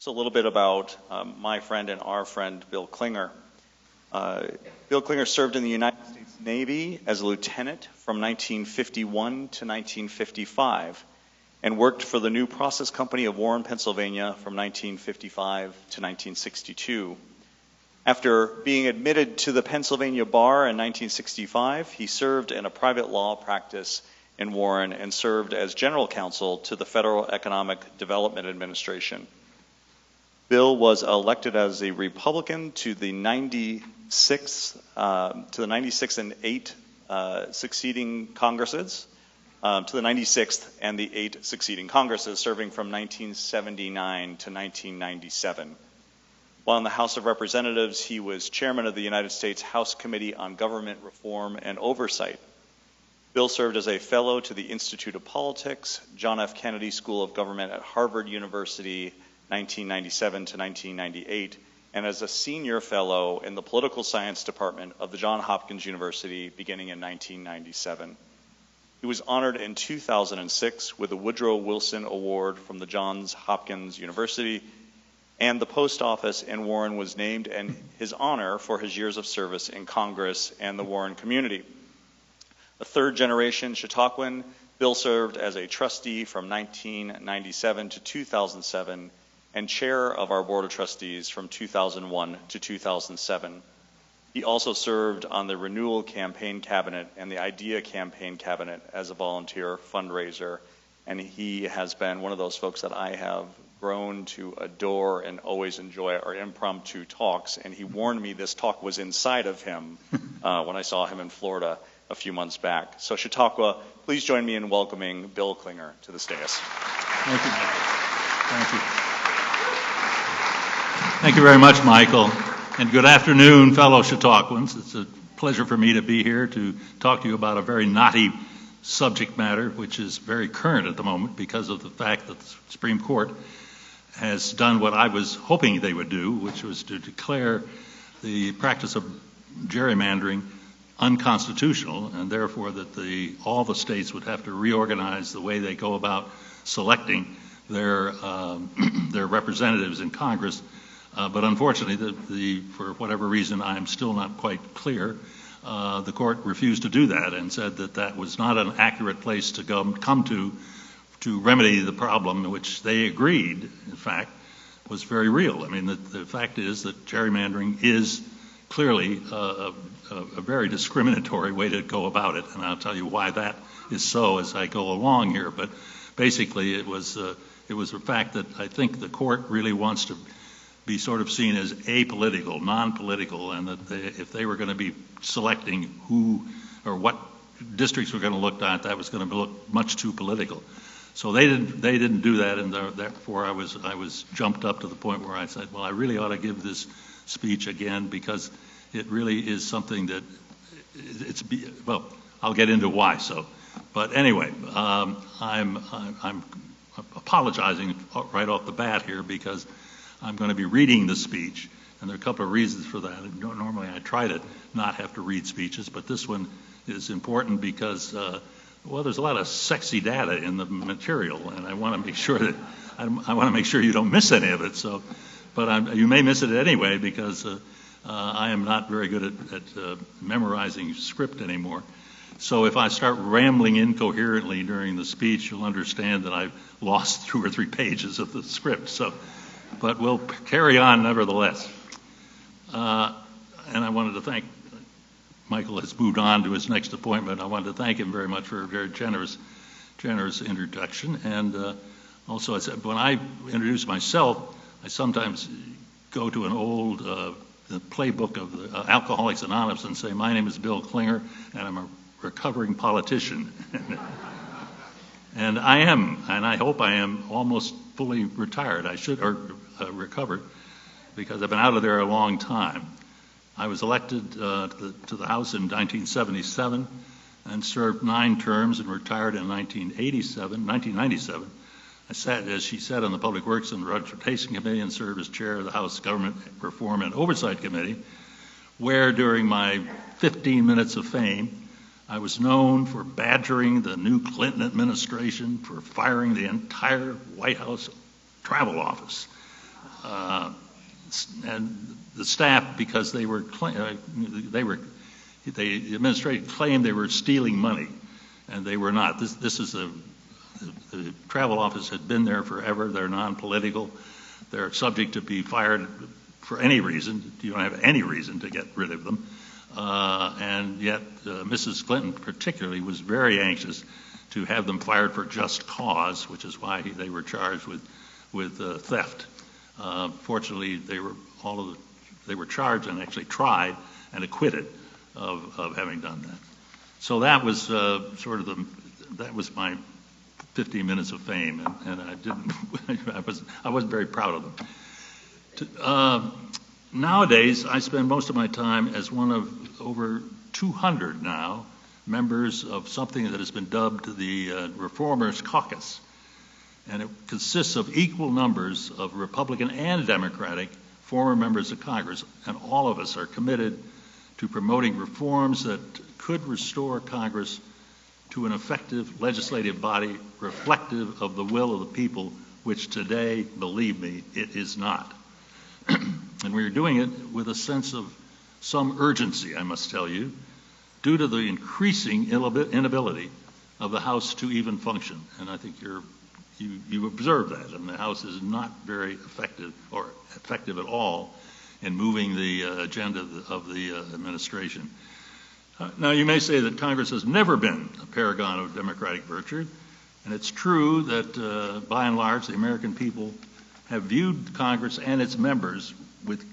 So a little bit about my friend and our friend, Bill Clinger. Bill Clinger served in the United States Navy as a lieutenant from 1951 to 1955 and worked for the New Process Company of Warren, Pennsylvania from 1955 to 1962. After being admitted to the Pennsylvania bar in 1965, he served in a private law practice in Warren and served as general counsel to the Federal Economic Development Administration. Bill was elected as a Republican to the 96th and 8 succeeding Congresses, to the 96th and the 8 succeeding Congresses, serving from 1979 to 1997. While in the House of Representatives, he was chairman of the United States House Committee on Government Reform and Oversight. Bill served as a fellow to the Institute of Politics, John F. Kennedy School of Government at Harvard University, 1997 to 1998, and as a senior fellow in the Political Science Department of the Johns Hopkins University beginning in 1997. He was honored in 2006 with the Woodrow Wilson Award from the Johns Hopkins University, and the post office in Warren was named in his honor for his years of service in Congress and the Warren community. A third-generation Chautauquan, Bill served as a trustee from 1997 to 2007 and chair of our Board of Trustees from 2001 to 2007. He also served on the Renewal Campaign Cabinet and the Idea Campaign Cabinet as a volunteer fundraiser, and he has been one of those folks that I have grown to adore and always enjoy our impromptu talks, and he warned me this talk was inside of him when I saw him in Florida a few months back. So Chautauqua, please join me in welcoming Bill Clinger to the dais. Thank you. Thank you. Thank you very much, Michael. And good afternoon, fellow Chautauquans. It's a pleasure for me to be here to talk to you about a very knotty subject matter, which is very current at the moment because of the fact that the Supreme Court has done what I was hoping they would do, which was to declare the practice of gerrymandering unconstitutional, and therefore that all the states would have to reorganize the way they go about selecting their representatives in Congress. But unfortunately, for whatever reason, I'm still not quite clear. The court refused to do that and said that that was not an accurate place to come to remedy the problem, which they agreed, in fact, was very real. I mean, the fact is that gerrymandering is clearly a very discriminatory way to go about it, and I'll tell you why that is so as I go along here. But basically, it was the fact that I think the court really wants to be sort of seen as apolitical, non-political, and that if they were going to be selecting who or what districts were going to look at, that was going to look much too political. So they didn't do that, and therefore I was jumped up to the point where I said, well, I really ought to give this speech again because it really is something that well, I'll get into why so. But anyway, I'm apologizing right off the bat here because I'm going to be reading the speech, and there are a couple of reasons for that. Normally I try to not have to read speeches, but this one is important because, well, there's a lot of sexy data in the material, and I want to make sure that I want to make sure you don't miss any of it. So, but you may miss it anyway because I am not very good at memorizing script anymore. So if I start rambling incoherently during the speech, you'll understand that I've lost 2 or 3 pages of the script. So. But we'll carry on nevertheless. And I wanted to thank, Michael has moved on to his next appointment. I wanted to thank him very much for a very generous introduction. And also I said, when I introduce myself, I sometimes go to an old the playbook of the Alcoholics Anonymous and say, my name is Bill Clinger, and I'm a recovering politician. And I am, and I hope I am almost fully retired. I should, or recovered, because I've been out of there a long time. I was elected to the House in 1977 and served 9 terms and retired in 1997. I sat, as she said, on the Public Works and Transportation Committee and served as chair of the House Government Reform and Oversight Committee, where during my 15 minutes of fame, I was known for badgering the new Clinton administration for firing the entire White House travel office. And the staff, because the administration claimed they were stealing money, and they were not. The travel office had been there forever. They're non-political. They're subject to be fired for any reason. You don't have any reason to get rid of them. And yet Mrs. Clinton particularly was very anxious to have them fired for just cause, which is why they were charged with theft. Fortunately, they were charged and actually tried and acquitted of having done that. So that was that was my 15 minutes of fame, and I wasn't very proud of them. Nowadays, I spend most of my time as one of over 200 now members of something that has been dubbed the Reformers Caucus. And it consists of equal numbers of Republican and Democratic former members of Congress, and all of us are committed to promoting reforms that could restore Congress to an effective legislative body reflective of the will of the people, which today, believe me, it is not. And we're doing it with a sense of some urgency, I must tell you, due to the increasing inability of the House to even function. And I think you observe that, and the House is not very effective or effective at all in moving the agenda of the administration. Now, you may say that Congress has never been a paragon of democratic virtue, and it's true that by and large the American people have viewed Congress and its members with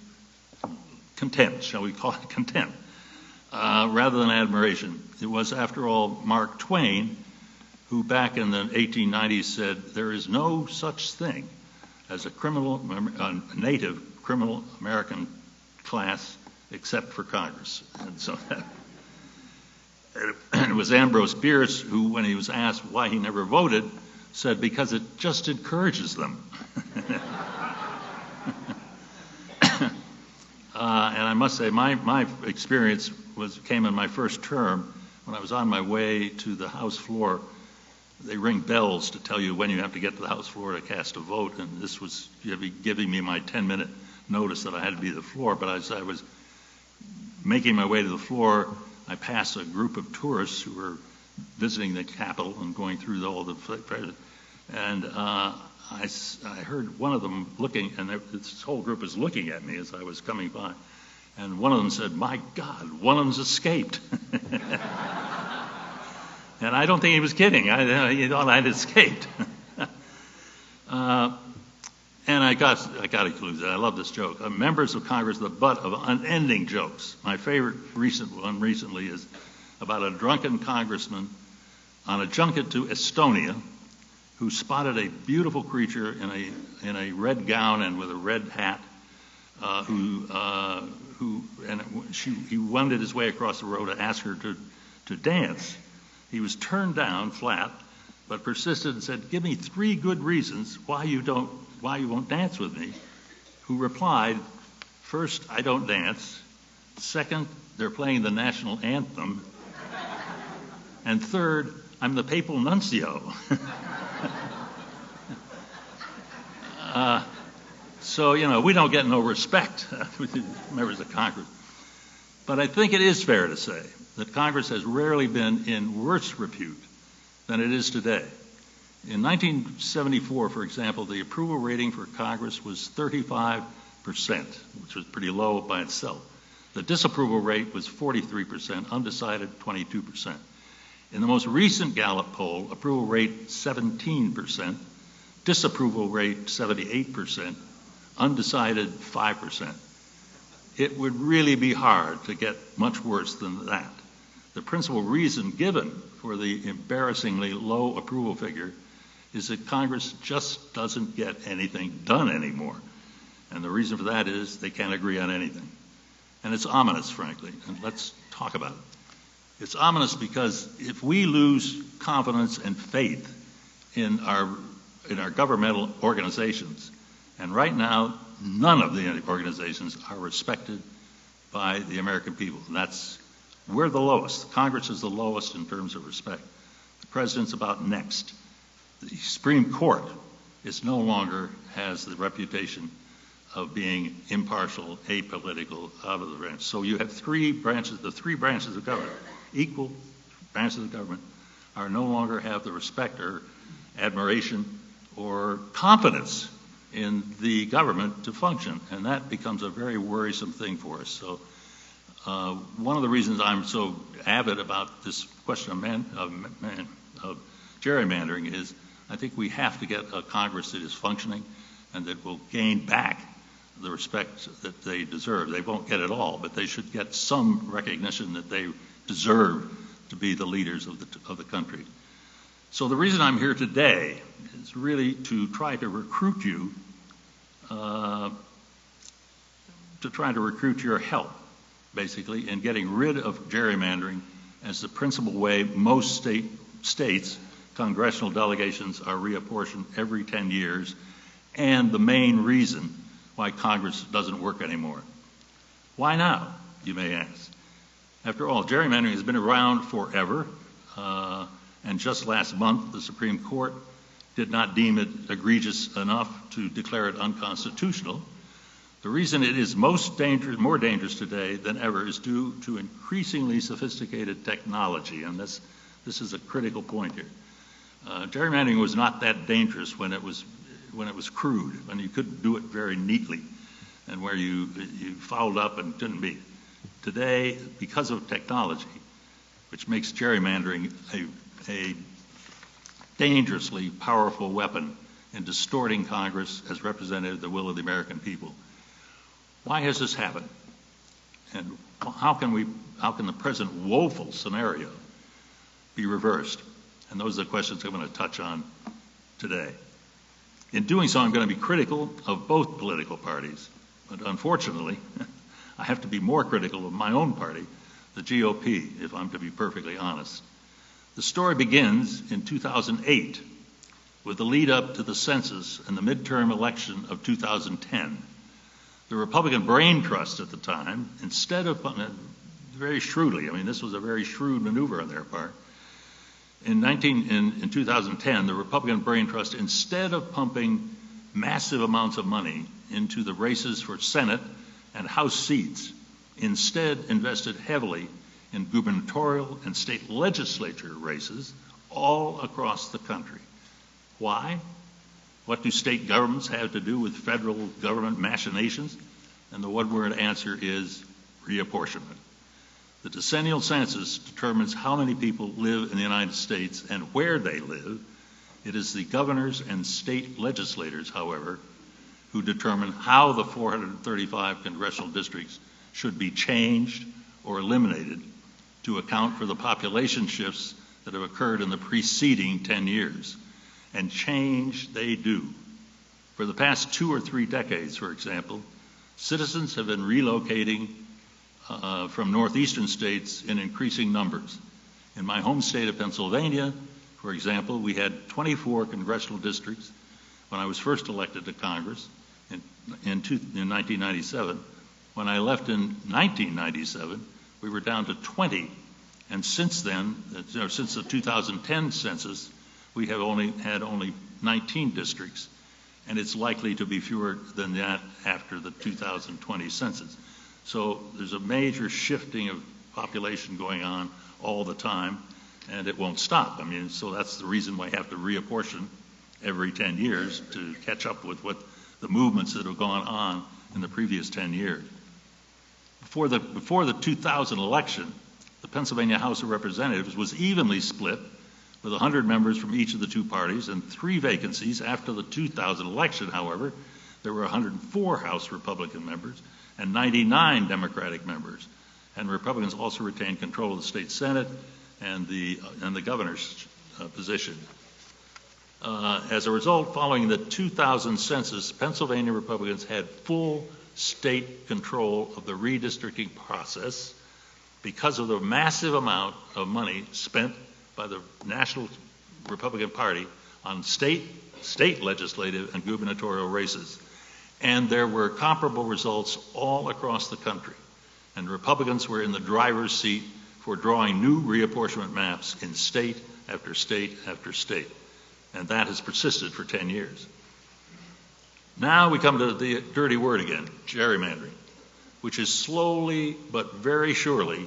contempt, shall we call it contempt, rather than admiration. It was, after all, Mark Twain who back in the 1890s said, there is no such thing as a native criminal American class except for Congress. And so it was Ambrose Bierce who, when he was asked why he never voted, said, because it just encourages them. And I must say, my experience came in my first term when I was on my way to the House floor. They ring bells to tell you when you have to get to the House floor to cast a vote, and this was giving me my 10-minute notice that I had to be at the floor. But as I was making my way to the floor, I passed a group of tourists who were visiting the Capitol and going through all the and I heard one of them looking, and this whole group was looking at me as I was coming by, and one of them said, "My God, one of them's escaped." And I don't think he was kidding. He thought I'd escaped. And I got to conclude that I love this joke. Members of Congress, the butt of unending jokes. My favorite one recently is about a drunken congressman on a junket to Estonia who spotted a beautiful creature in a red gown and with a red hat, he wended his way across the road to ask her to dance. He was turned down flat, but persisted and said, "Give me 3 good reasons why you won't dance with me." Who replied, "First, I don't dance. Second, they're playing the national anthem. And third, I'm the papal nuncio." So, we don't get no respect with the members of Congress. But I think it is fair to say that Congress has rarely been in worse repute than it is today. In 1974, for example, the approval rating for Congress was 35%, which was pretty low by itself. The disapproval rate was 43%, undecided 22%. In the most recent Gallup poll, approval rate 17%, disapproval rate 78%, undecided 5%. It would really be hard to get much worse than that. The principal reason given for the embarrassingly low approval figure is that Congress just doesn't get anything done anymore. And the reason for that is they can't agree on anything. And it's ominous, frankly, and let's talk about it. It's ominous because if we lose confidence and faith in our governmental organizations, and right now, none of the organizations are respected by the American people. We're the lowest. Congress is the lowest in terms of respect. The president's about next. The Supreme Court no longer has the reputation of being impartial, apolitical, out of the branch. So you have three branches, the three branches of government, equal branches of government, are no longer have the respect or admiration or confidence in the government to function, and that becomes a very worrisome thing for us. So one of the reasons I'm so avid about this question of gerrymandering is I think we have to get a Congress that is functioning and that will gain back the respect that they deserve. They won't get it all, but they should get some recognition that they deserve to be the leaders of the country. So the reason I'm here today is really to try to recruit you, your help, basically, in getting rid of gerrymandering as the principal way most states, congressional delegations are reapportioned every 10 years, and the main reason why Congress doesn't work anymore. Why now, you may ask? After all, gerrymandering has been around forever, and just last month the Supreme Court did not deem it egregious enough to declare it unconstitutional. The reason it is more dangerous today than ever is due to increasingly sophisticated technology, and this is a critical point here. Gerrymandering was not that dangerous when it was crude, when you couldn't do it very neatly, and where you fouled up and didn't be. Today, because of technology, which makes gerrymandering a dangerously powerful weapon in distorting Congress as representative of the will of the American people. Why has this happened? And how can the present woeful scenario be reversed? And those are the questions I'm going to touch on today. In doing so, I'm going to be critical of both political parties, but unfortunately, I have to be more critical of my own party, the GOP, if I'm to be perfectly honest. The story begins in 2008 with the lead up to the census and the midterm election of 2010. The Republican brain trust at the time, instead of, very shrewdly, I mean, this was a very shrewd maneuver on their part. In 2010, the Republican brain trust, instead of pumping massive amounts of money into the races for Senate and House seats, instead invested heavily in gubernatorial and state legislature races all across the country. Why? What do state governments have to do with federal government machinations? And the one-word answer is reapportionment. The decennial census determines how many people live in the United States and where they live. It is the governors and state legislators, however, who determine how the 435 congressional districts should be changed or eliminated to account for the population shifts that have occurred in the preceding 10 years. And change they do. For the past 2 or 3 decades, for example, citizens have been relocating from northeastern states in increasing numbers. In my home state of Pennsylvania, for example, we had 24 congressional districts when I was first elected to Congress in 1997. When I left in 1997, we were down to 20. And since then, since the 2010 census, we have had only 19 districts, and it's likely to be fewer than that after the 2020 census. So there's a major shifting of population going on all the time, and it won't stop. I mean, so that's the reason why we have to reapportion every 10 years to catch up with what the movements that have gone on in the previous 10 years. Before the 2000 election, the Pennsylvania House of Representatives was evenly split with 100 members from each of the two parties and 3 vacancies. After the 2000 election, however, there were 104 House Republican members and 99 Democratic members. And Republicans also retained control of the state Senate and the governor's position. As a result, following the 2000 census, Pennsylvania Republicans had full state control of the redistricting process because of the massive amount of money spent by the National Republican Party on state legislative and gubernatorial races. And there were comparable results all across the country. And Republicans were in the driver's seat for drawing new reapportionment maps in state after state after state. And that has persisted for 10 years. Now we come to the dirty word again, gerrymandering, which is slowly but very surely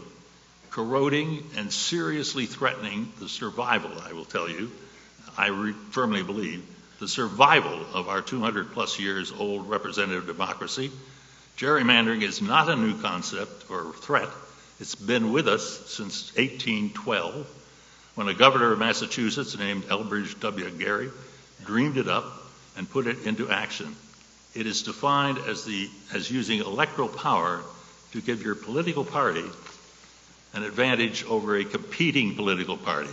corroding and seriously threatening the survival, I will tell you, firmly believe, the survival of our 200 plus years old representative democracy. Gerrymandering is not a new concept or threat. It's been with us since 1812, when a governor of Massachusetts named Elbridge W. Gerry dreamed it up and put it into action. It is defined as using electoral power to give your political party an advantage over a competing political party.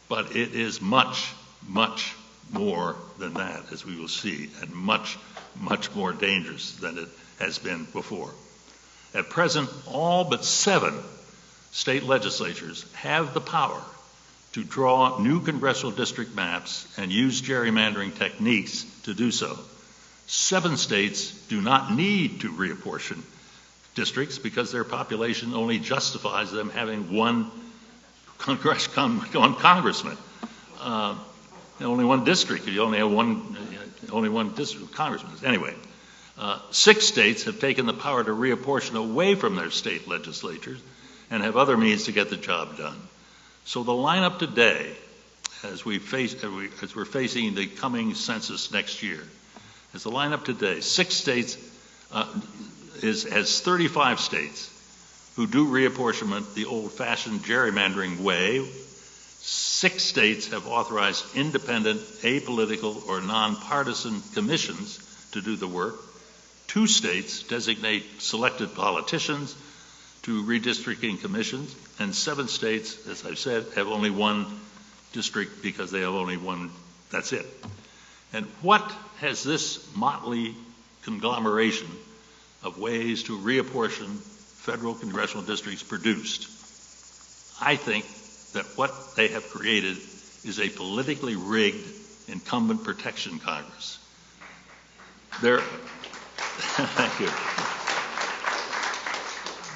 But it is much, much more than that, as we will see, and much, much more dangerous than it has been before. At present, all but 7 state legislatures have the power to draw new congressional district maps and use gerrymandering techniques to do so. 7 states do not need to reapportion districts because their population only justifies them having one congressman. Only one district. You only have only one district congressman. Anyway, 6 states have taken the power to reapportion away from their state legislatures and have other means to get the job done. So the lineup today, as we're facing the coming census next year, as the lineup today, 6 states has 35 states who do reapportionment the old-fashioned gerrymandering way. 6 states have authorized independent, apolitical, or nonpartisan commissions to do the work. 2 states designate selected politicians to redistricting commissions, and 7 states, as I've said, have only one district because they have only one, that's it. And what has this motley conglomeration of ways to reapportion federal congressional districts produced? I think that what they have created is a politically rigged incumbent protection Congress. Thank you.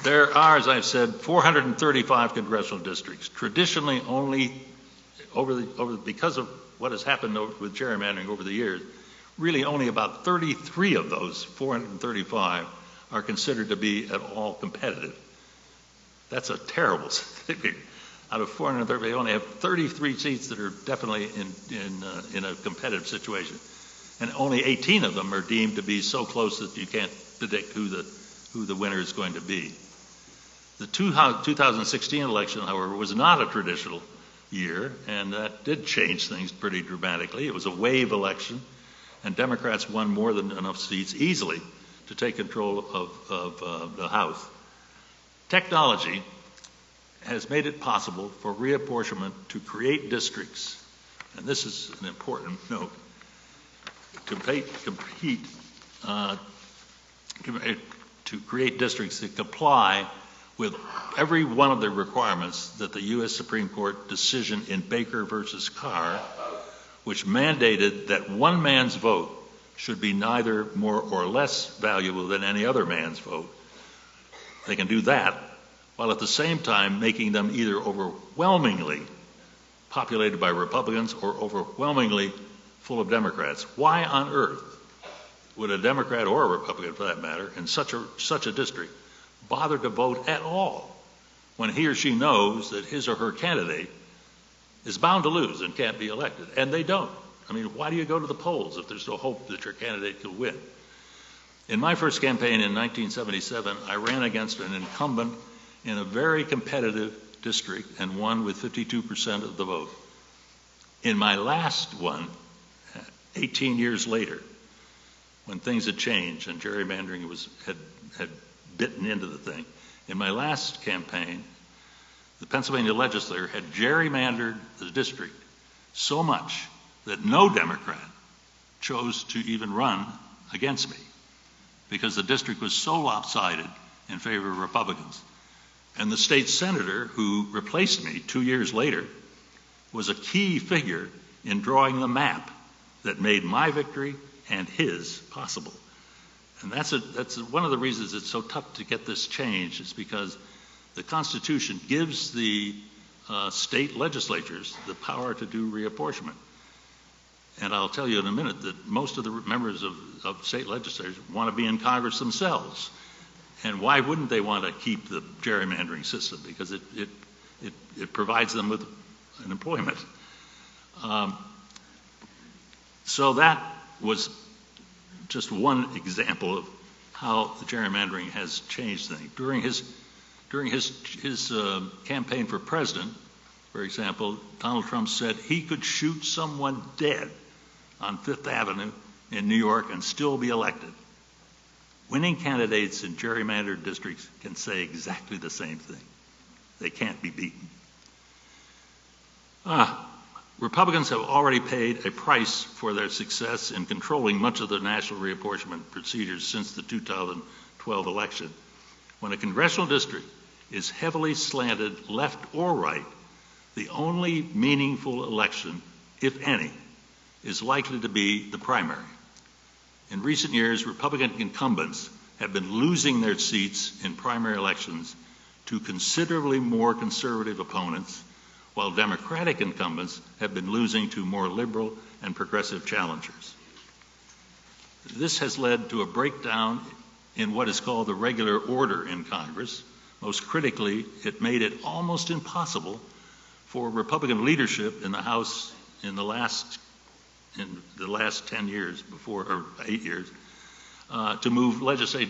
There are, as I've said, 435 congressional districts. Traditionally, only because of what has happened with gerrymandering over the years, really only about 33 of those 435 are considered to be at all competitive. That's a terrible thing. Out of 430, they only have 33 seats that are definitely in a competitive situation, and only 18 of them are deemed to be so close that you can't predict who the winner is going to be. The 2016 election, however, was not a traditional year, and that did change things pretty dramatically. It was a wave election, and Democrats won more than enough seats easily to take control of the House. Technology has made it possible for reapportionment to create districts, and this is an important note, to create districts that comply with every one of the requirements that the U.S. Supreme Court decision in Baker versus Carr, which mandated that one man's vote should be neither more or less valuable than any other man's vote. They can do that while at the same time making them either overwhelmingly populated by Republicans or overwhelmingly full of Democrats. Why on earth would a Democrat or a Republican, for that matter, in such a district bother to vote at all when he or she knows that his or her candidate is bound to lose and can't be elected? And they don't. I mean, why do you go to the polls if there's no hope that your candidate could win? In my first campaign in 1977, I ran against an incumbent in a very competitive district and won with 52% of the vote. In my last one, 18 years later, when things had changed and gerrymandering had bitten into the thing, in my last campaign, the Pennsylvania legislature had gerrymandered the district so much that no Democrat chose to even run against me because the district was so lopsided in favor of Republicans. And the state senator who replaced me 2 years later was a key figure in drawing the map that made my victory and his possible. And that's one of the reasons it's so tough to get this changed, is because the Constitution gives the state legislatures the power to do reapportionment. And I'll tell you in a minute that most of the members of state legislatures want to be in Congress themselves. And why wouldn't they want to keep the gerrymandering system? Because it provides them with an employment. So that was just one example of how the gerrymandering has changed things. During his campaign for president, for example, Donald Trump said he could shoot someone dead on Fifth Avenue in New York and still be elected. Winning candidates in gerrymandered districts can say exactly the same thing. They can't be beaten. Republicans have already paid a price for their success in controlling much of the national reapportionment procedures since the 2012 election. When a congressional district is heavily slanted left or right, the only meaningful election, if any, is likely to be the primary. In recent years, Republican incumbents have been losing their seats in primary elections to considerably more conservative opponents, while Democratic incumbents have been losing to more liberal and progressive challengers. This has led to a breakdown in what is called the regular order in Congress. Most critically, it made it almost impossible for Republican leadership in the House in the last 10 years, or 8 years, to move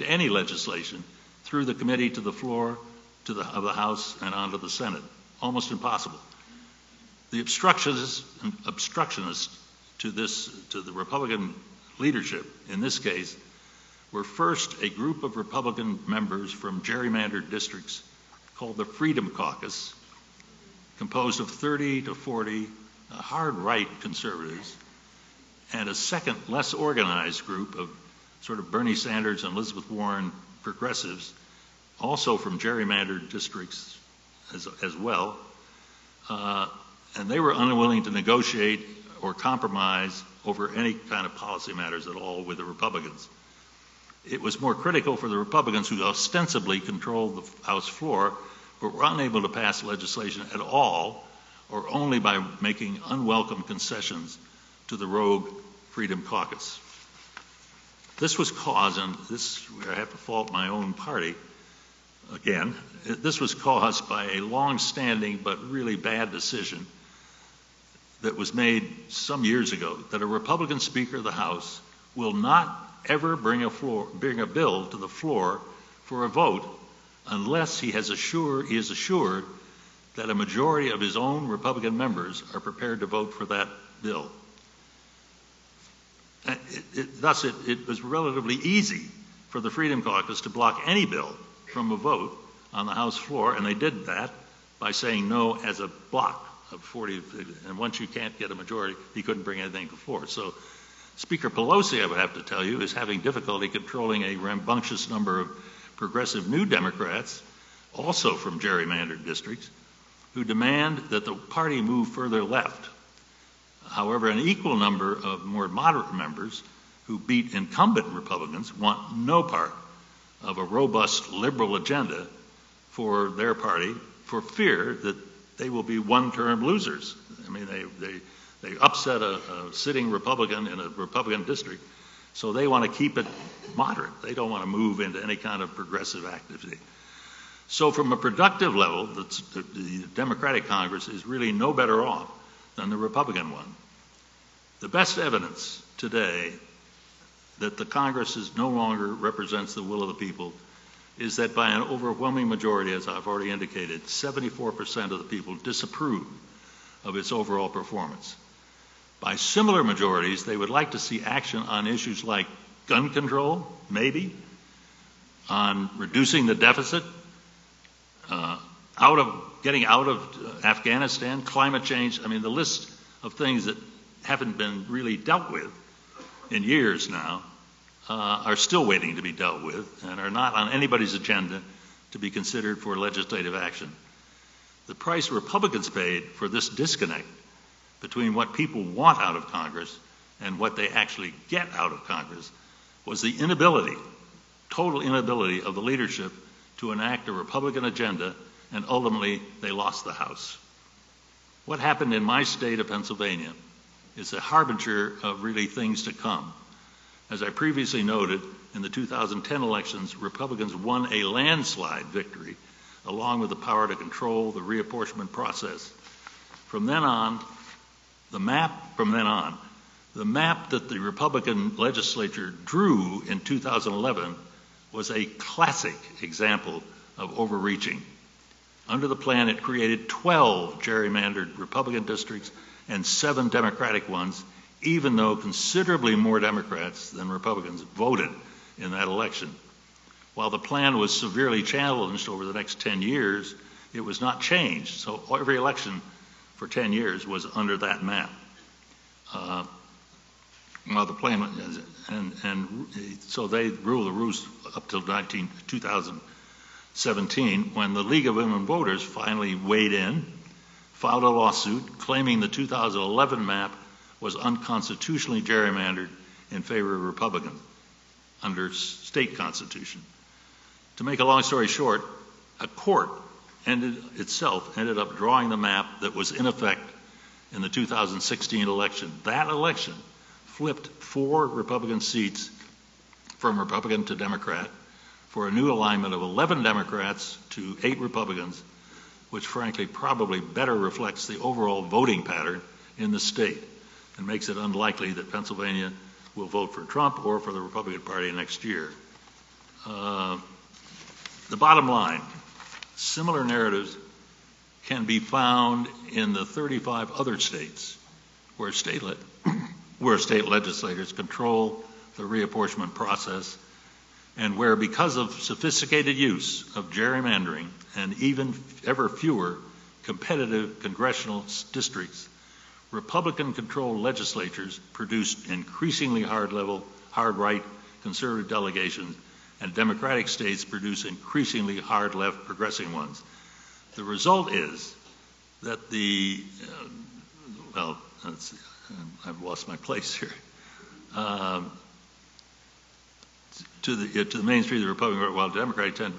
any legislation through the committee to the floor of the House and onto the Senate. Almost impossible. The obstructionists to the Republican leadership in this case were first a group of Republican members from gerrymandered districts called the Freedom Caucus, composed of 30 to 40 hard right conservatives, and a second, less organized group of sort of Bernie Sanders and Elizabeth Warren progressives, also from gerrymandered districts as well. And they were unwilling to negotiate or compromise over any kind of policy matters at all with the Republicans. It was more critical for the Republicans, who ostensibly controlled the House floor, but were unable to pass legislation at all, or only by making unwelcome concessions to the rogue Freedom Caucus. This was caused, and this I have to fault my own party again, this was caused by a long-standing but really bad decision that was made some years ago, that a Republican Speaker of the House will not ever bring a bill to the floor for a vote unless he is assured that a majority of his own Republican members are prepared to vote for that bill. Thus, it was relatively easy for the Freedom Caucus to block any bill from a vote on the House floor, and they did that by saying no as a block of 40, and once you can't get a majority, he couldn't bring anything to the floor. So Speaker Pelosi, I would have to tell you, is having difficulty controlling a rambunctious number of progressive New Democrats, also from gerrymandered districts, who demand that the party move further left. However, an equal number of more moderate members who beat incumbent Republicans want no part of a robust liberal agenda for their party, for fear that they will be one-term losers. I mean, they upset a sitting Republican in a Republican district, so they want to keep it moderate. They don't want to move into any kind of progressive activity. So from a productive level, the Democratic Congress is really no better off than the Republican one. The best evidence today that the Congress no longer represents the will of the people is that by an overwhelming majority, as I've already indicated, 74% of the people disapprove of its overall performance. By similar majorities, they would like to see action on issues like gun control, maybe, on reducing the deficit, getting out of Afghanistan, climate change. I mean, the list of things that haven't been really dealt with in years now are still waiting to be dealt with and are not on anybody's agenda to be considered for legislative action. The price Republicans paid for this disconnect between what people want out of Congress and what they actually get out of Congress was the inability, total inability of the leadership to enact a Republican agenda, and ultimately they lost the House. What happened in my state of Pennsylvania is a harbinger of really things to come. As I previously noted, in the 2010 elections, Republicans won a landslide victory, along with the power to control the reapportionment process. From then on, the map that the Republican legislature drew in 2011 was a classic example of overreaching. Under the plan, it created 12 gerrymandered Republican districts and 7 Democratic ones, even though considerably more Democrats than Republicans voted in that election. While the plan was severely challenged over the next 10 years, it was not changed. So every election for 10 years was under that map. While the plan, and so they ruled the roost up till 2017, when the League of Women Voters finally weighed in, filed a lawsuit claiming the 2011 map was unconstitutionally gerrymandered in favor of Republicans under state constitution. To make a long story short, a court ended up drawing the map that was in effect in the 2016 election. That election flipped 4 Republican seats from Republican to Democrat for a new alignment of 11 Democrats to 8 Republicans, which frankly probably better reflects the overall voting pattern in the state and makes it unlikely that Pennsylvania will vote for Trump or for the Republican Party next year. The bottom line, similar narratives can be found in the 35 other states where state legislators control the reapportionment process, and where, because of sophisticated use of gerrymandering and even ever fewer competitive congressional districts, Republican-controlled legislatures produced increasingly hard right conservative delegations, and Democratic states produce increasingly hard left progressive ones. The result is that I've lost my place here. To the mainstream of the Republican, while Democratic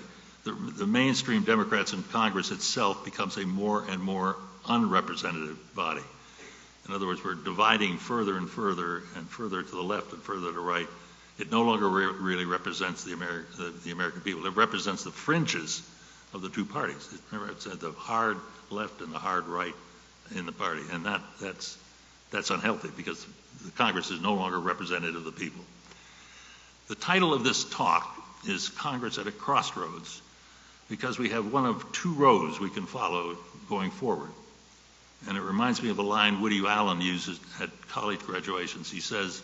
the mainstream Democrats in Congress itself becomes a more and more unrepresentative body. In other words, we're dividing further and further and further to the left and further to the right. It no longer really represents the American people. It represents the fringes of the two parties. It represents the hard left and the hard right in the party, and that's unhealthy because the Congress is no longer representative of the people. The title of this talk is Congress at a Crossroads, because we have one of 2 roads we can follow going forward. And it reminds me of a line Woody Allen uses at college graduations. He says,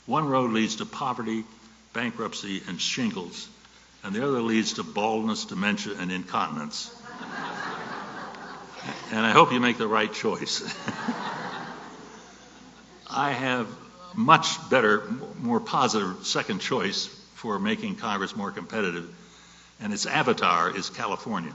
one road leads to poverty, bankruptcy, and shingles, and the other leads to baldness, dementia, and incontinence. And I hope you make the right choice. I have much better, more positive second choice for making Congress more competitive, and its avatar is California.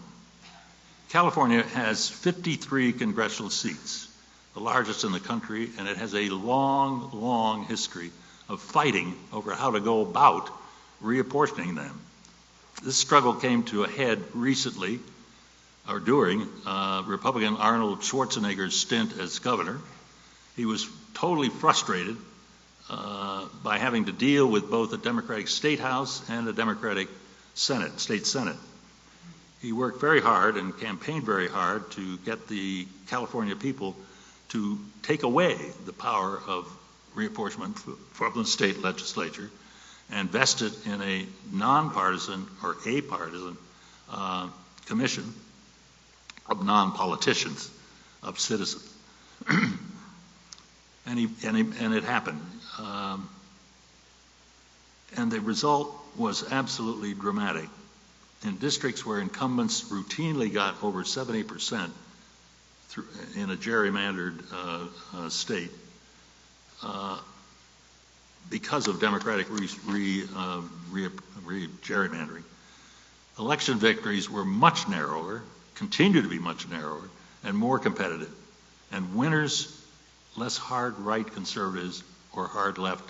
California has 53 congressional seats, the largest in the country, and it has a long, long history of fighting over how to go about reapportioning them. This struggle came to a head recently, or during Republican Arnold Schwarzenegger's stint as governor. He was totally frustrated by having to deal with both a Democratic State House and a Democratic Senate, State Senate. He worked very hard and campaigned very hard to get the California people to take away the power of reapportionment from the state legislature and vest it in a nonpartisan or apartisan commission of non-politicians, of citizens. And it happened. And the result was absolutely dramatic. In districts where incumbents routinely got over 70% in a gerrymandered state, because of Democratic gerrymandering, election victories were much narrower, continue to be much narrower, and more competitive. And winners, less hard right conservatives or hard left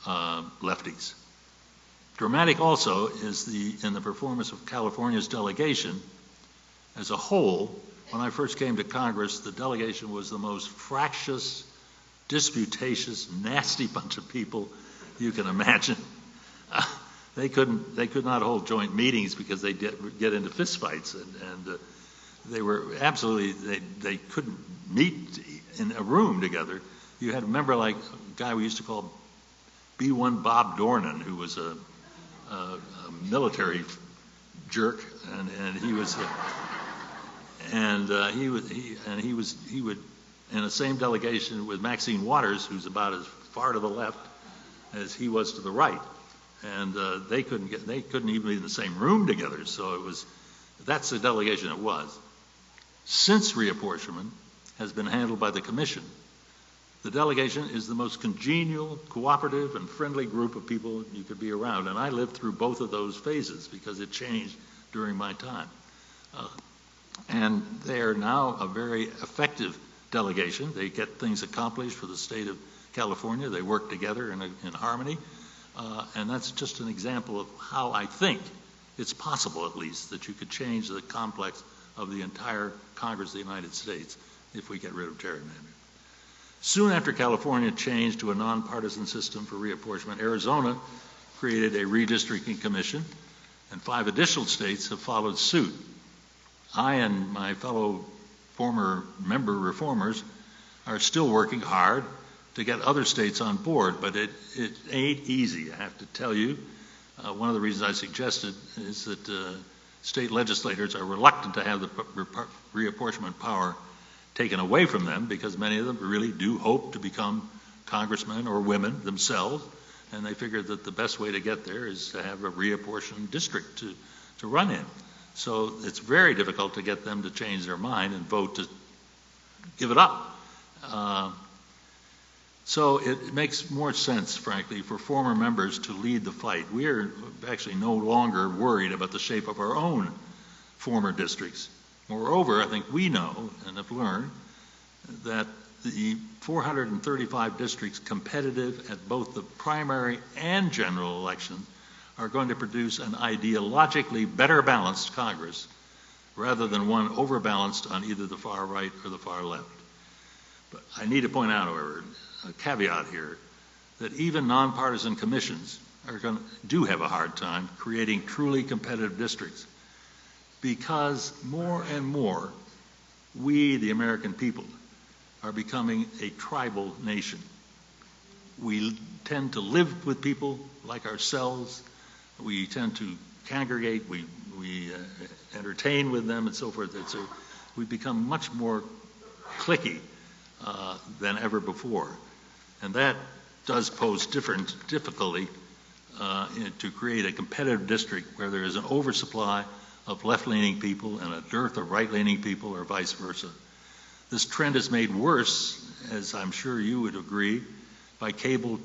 lefties. Dramatic also is in the performance of California's delegation as a whole. When I first came to Congress, the delegation was the most fractious disputatious, nasty bunch of people you can imagine. They could not hold joint meetings because they get into fistfights, and they were absolutely, they couldn't meet in a room together. You had a member like a guy we used to call B1 Bob Dornan, who was a military jerk, and he was he would in the same delegation with Maxine Waters, who's about as far to the left as he was to the right, and they couldn't even be in the same room together. So that's the delegation it was. Since reapportionment has been handled by the Commission, the delegation is the most congenial, cooperative, and friendly group of people you could be around. And I lived through both of those phases because it changed during my time. And they are now a very effective delegation. They get things accomplished for the state of California. They work together in harmony. And that's just an example of how I think it's possible, at least, that you could change the complex of the entire Congress of the United States if we get rid of gerrymandering. Soon after California changed to a nonpartisan system for reapportionment, Arizona created a redistricting commission, and 5 additional states have followed suit. I and my fellow former member reformers are still working hard to get other states on board, but it ain't easy, I have to tell you. One of the reasons I suggested is that state legislators are reluctant to have the reapportionment power taken away from them because many of them really do hope to become congressmen or women themselves, and they figure that the best way to get there is to have a reapportioned district to run in. So it's very difficult to get them to change their mind and vote to give it up. So it makes more sense, frankly, for former members to lead the fight. We are actually no longer worried about the shape of our own former districts. Moreover, I think we know and have learned that the 435 districts competitive at both the primary and general elections are going to produce an ideologically better balanced Congress rather than one overbalanced on either the far right or the far left. But I need to point out, however, a caveat here, that even nonpartisan commissions do have a hard time creating truly competitive districts, because more and more we, the American people, are becoming a tribal nation. We tend to live with people like ourselves. We tend to congregate. We entertain with them and so forth. We become much more cliquey than ever before. And that does pose difficulty to create a competitive district where there is an oversupply of left-leaning people and a dearth of right-leaning people, or vice versa. This trend is made worse, as I'm sure you would agree, by cable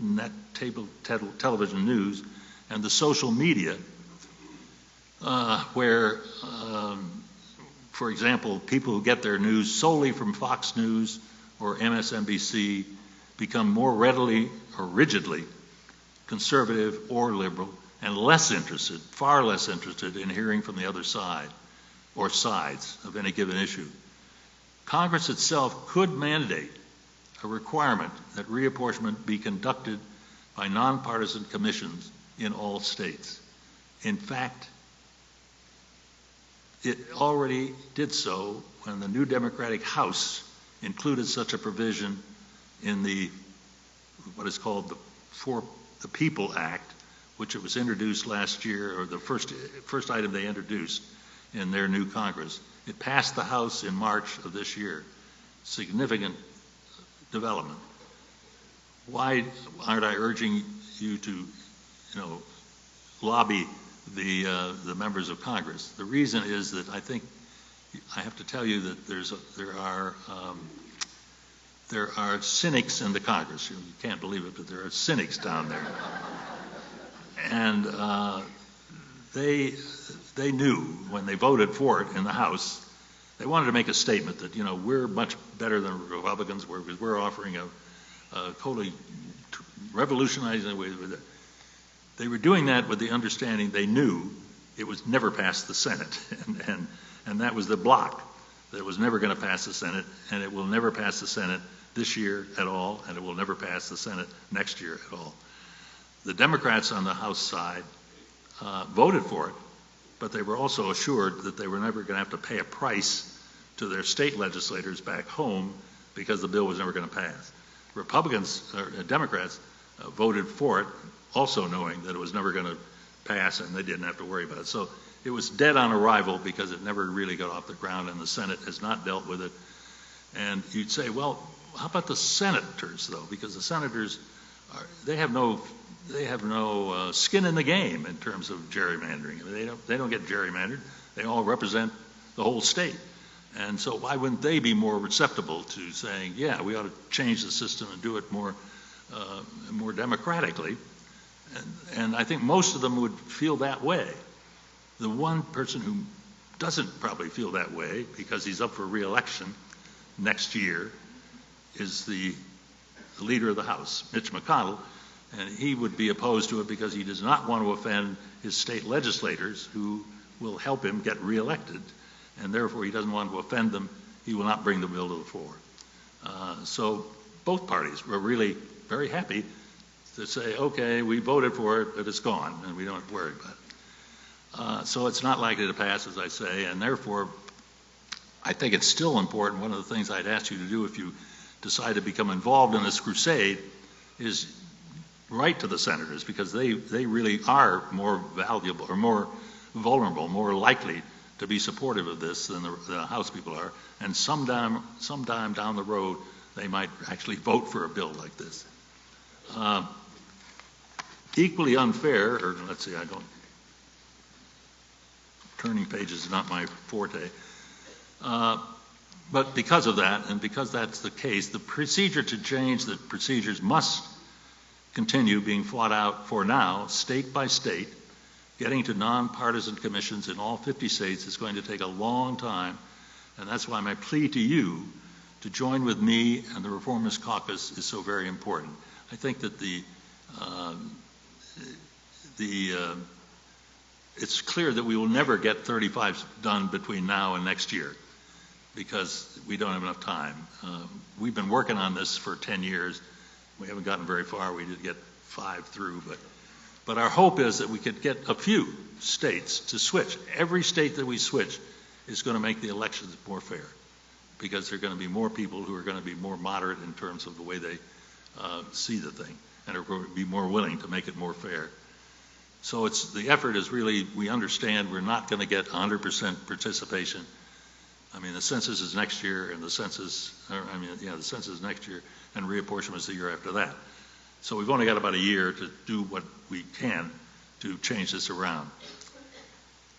television news and the social media, where, for example, people who get their news solely from Fox News or MSNBC become more readily or rigidly conservative or liberal, and far less interested in hearing from the other side or sides of any given issue. Congress itself could mandate a requirement that reapportionment be conducted by nonpartisan commissions in all states. In fact, it already did so when the new Democratic House included such a provision in what is called the For the People Act, which it was introduced last year, or the first item they introduced in their new Congress. It passed the House in March of this year. Significant development. Why aren't I urging you to, lobby the members of Congress? The reason is that I think I have to tell you that there are cynics in the Congress. You can't believe it, but there are cynics down there. And they knew when they voted for it in the House, they wanted to make a statement that, we're much better than Republicans, we're offering a totally revolutionizing way. They were doing that with the understanding they knew it was never past the Senate. And that was the block. That it was never going to pass the Senate, and it will never pass the Senate this year at all, and it will never pass the Senate next year at all. The Democrats on the House side voted for it, but they were also assured that they were never going to have to pay a price to their state legislators back home because the bill was never going to pass. Democrats voted for it, also knowing that it was never going to pass and they didn't have to worry about it. So it was dead on arrival because it never really got off the ground, and the Senate has not dealt with it. And you'd say, well, how about the senators, though? Because the senators, they have no skin in the game in terms of gerrymandering. I mean, they don't get gerrymandered. They all represent the whole state. And so why wouldn't they be more receptible to saying, yeah, we ought to change the system and do it more democratically? And I think most of them would feel that way. The one person who doesn't probably feel that way, because he's up for re-election next year, is the leader of the House, Mitch McConnell, and he would be opposed to it because he does not want to offend his state legislators who will help him get re-elected, and therefore he doesn't want to offend them. He will not bring the bill to the floor. So both parties were really very happy to say, okay, we voted for it, but it's gone, and we don't have to worry about it. So it's not likely to pass, as I say, and therefore I think it's still important. One of the things I'd ask you to do if you decide to become involved in this crusade is write to the senators, because they really are more valuable or more vulnerable, more likely to be supportive of this than the House people are. And sometime down the road, they might actually vote for a bill like this. Equally unfair, or let's see, turning pages is not my forte. But because of that, and because that's the case, the procedure to change the procedures must continue being fought out for now, state by state. Getting to nonpartisan commissions in all 50 states is going to take a long time, and that's why my plea to you to join with me and the Reformist Caucus is so very important. I think that it's clear that we will never get 35 done between now and next year, because we don't have enough time. We've been working on this for 10 years. We haven't gotten very far. We did get 5 through, but our hope is that we could get a few states to switch. Every state that we switch is going to make the elections more fair, because there are going to be more people who are going to be more moderate in terms of the way they see the thing, and are going to be more willing to make it more fair. So the effort is really, we understand we're not going to get 100% participation. I mean, the census is next year, and the census is next year, and reapportionment's the year after that. So we've only got about a year to do what we can to change this around.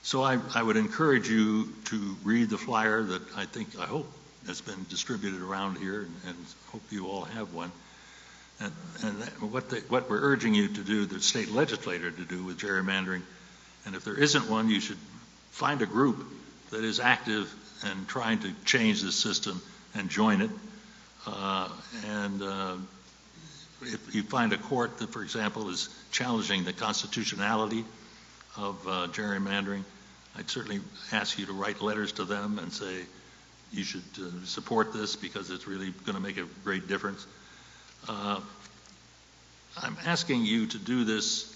So I would encourage you to read the flyer that I hope has been distributed around here, and hope you all have one. And what we're urging you to do, the state legislator to do with gerrymandering, and if there isn't one, you should find a group that is active and trying to change this system and join it. If you find a court that, for example, is challenging the constitutionality of gerrymandering, I'd certainly ask you to write letters to them and say you should support this, because it's really going to make a great difference. I'm asking you to do this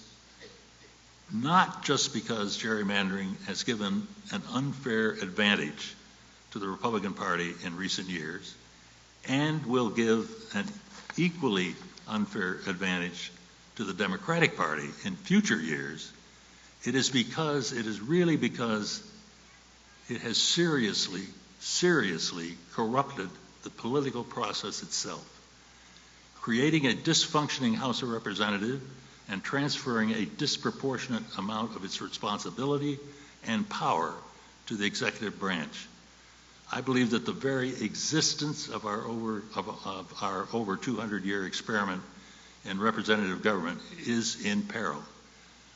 not just because gerrymandering has given an unfair advantage to the Republican Party in recent years, and will give an equally unfair advantage to the Democratic Party in future years. It is really because it has seriously corrupted the political process itself, creating a dysfunctioning House of Representatives and transferring a disproportionate amount of its responsibility and power to the executive branch. I believe that the very existence of our over 200-year experiment in representative government is in peril.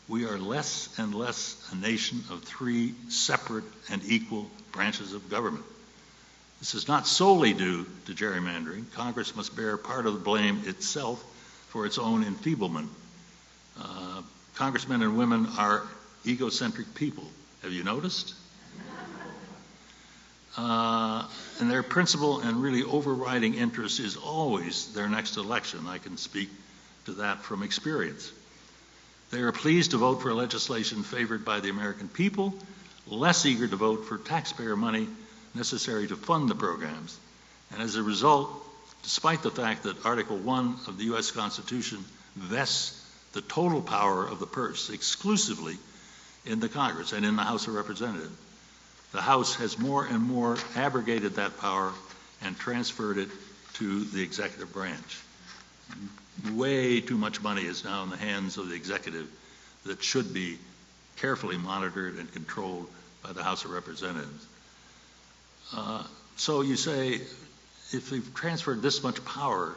We are less and less a nation of 3 separate and equal branches of government. This is not solely due to gerrymandering. Congress must bear part of the blame itself for its own enfeeblement. Congressmen and women are egocentric people. Have you noticed? And their principal and really overriding interest is always their next election. I can speak to that from experience. They are pleased to vote for legislation favored by the American people, less eager to vote for taxpayer money necessary to fund the programs. And as a result, despite the fact that Article 1 of the U.S. Constitution vests the total power of the purse exclusively in the Congress and in the House of Representatives, the House has more and more abrogated that power and transferred it to the executive branch. Way too much money is now in the hands of the executive that should be carefully monitored and controlled by the House of Representatives. So you say, if we've transferred this much power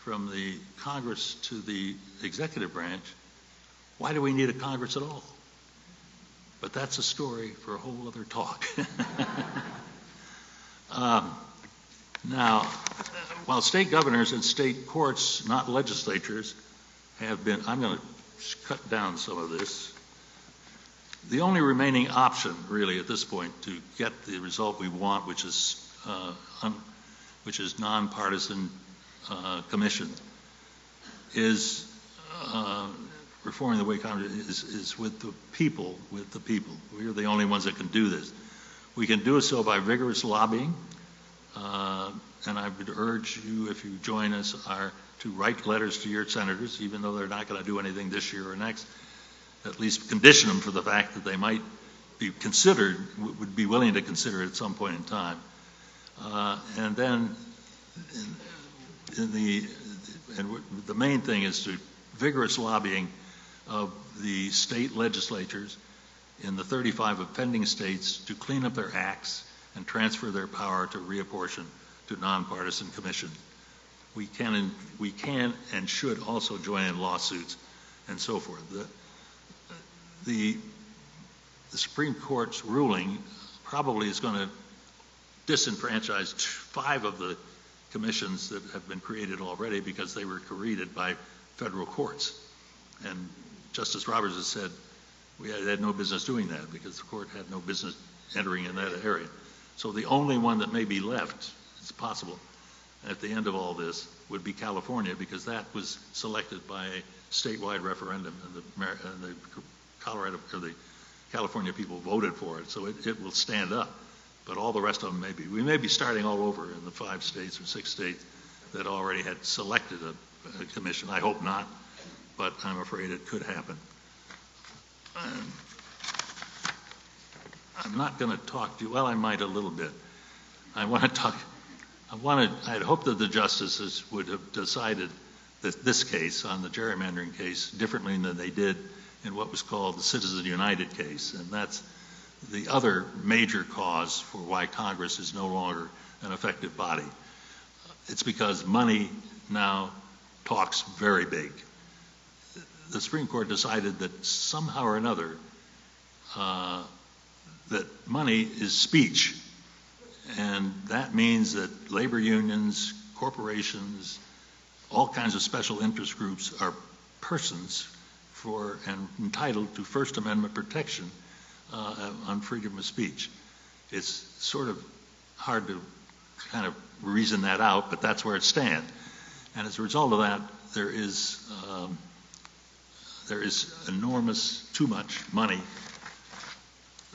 from the Congress to the executive branch, why do we need a Congress at all? But that's a story for a whole other talk. Now, while state governors and state courts, not legislatures, have been, I'm going to cut down some of this. The only remaining option, really, at this point, to get the result we want, which is nonpartisan commission, is reforming the way Congress is with the people. We are the only ones that can do this. We can do so by vigorous lobbying. And I would urge you, if you join us, to write letters to your senators, even though they're not going to do anything this year or next. At least condition them for the fact that they might be considered, would be willing to consider at some point in time. And then, the main thing is to vigorous lobbying of the state legislatures in the 35 offending states to clean up their acts and transfer their power to reapportion to nonpartisan commission. We can and should also join in lawsuits and so forth. The Supreme Court's ruling probably is going to disenfranchise 5 of the commissions that have been created already because they were created by federal courts. And Justice Roberts has said we had no business doing that because the court had no business entering in that area. So the only one that may be left, it's possible, at the end of all this would be California, because that was selected by a statewide referendum, and the California people voted for it, so it will stand up. But all the rest of them may be. We may be starting all over in the 5 states or 6 states that already had selected a commission. I hope not, but I'm afraid it could happen. And I'm not going to talk to you. Well, I might a little bit. I had hoped that the justices would have decided that this case, on the gerrymandering case, differently than they did in what was called the Citizens United case. And that's the other major cause for why Congress is no longer an effective body. It's because money now talks very big. The Supreme Court decided that somehow or another that money is speech. And that means that labor unions, corporations, all kinds of special interest groups are persons and entitled to First Amendment protection on freedom of speech. It's sort of hard to kind of reason that out, but that's where it stands. And as a result of that, there is enormous, too much money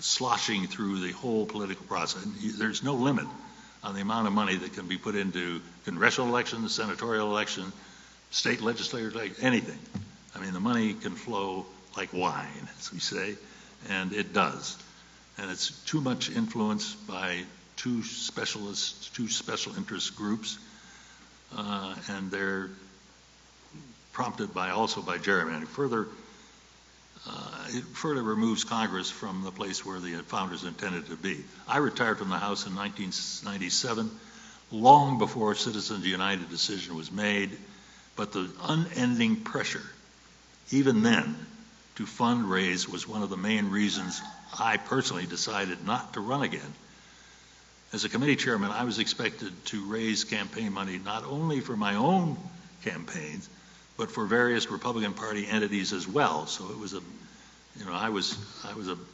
sloshing through the whole political process. There's no limit on the amount of money that can be put into congressional elections, senatorial election, state legislative, anything. I mean, the money can flow like wine, as we say, and it does. And it's too much influence by two special interest groups, and they're prompted also by gerrymandering. It further removes Congress from the place where the founders intended to be. I retired from the House in 1997, long before Citizens United decision was made, but the unending pressure, even then, to fundraise was one of the main reasons I personally decided not to run again. As a committee chairman, I was expected to raise campaign money not only for my own campaigns, but for various Republican Party entities as well. So it was I was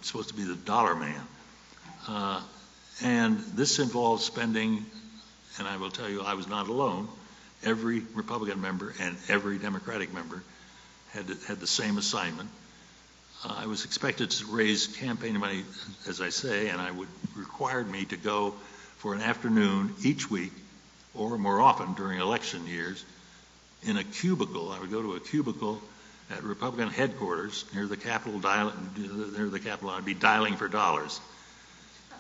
supposed to be the dollar man. And this involves spending, and I will tell you I was not alone, every Republican member and every Democratic member had the same assignment. I was expected to raise campaign money, as I say, and required me to go for an afternoon each week, or more often during election years, in a cubicle. I would go to a cubicle at Republican headquarters near the Capitol. I'd be dialing for dollars.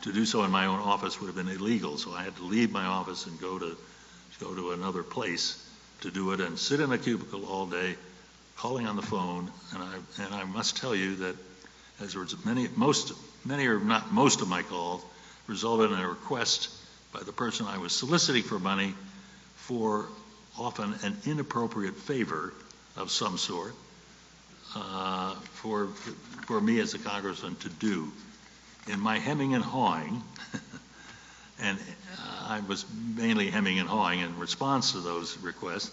To do so in my own office would have been illegal, so I had to leave my office and go to another place to do it, and sit in a cubicle all day, calling on the phone. And I must tell you that as there was many or not most of my calls resulted in a request by the person I was soliciting for money for often an inappropriate favor of some sort for me as a congressman to do. In my hemming and hawing, and I was mainly hemming and hawing in response to those requests,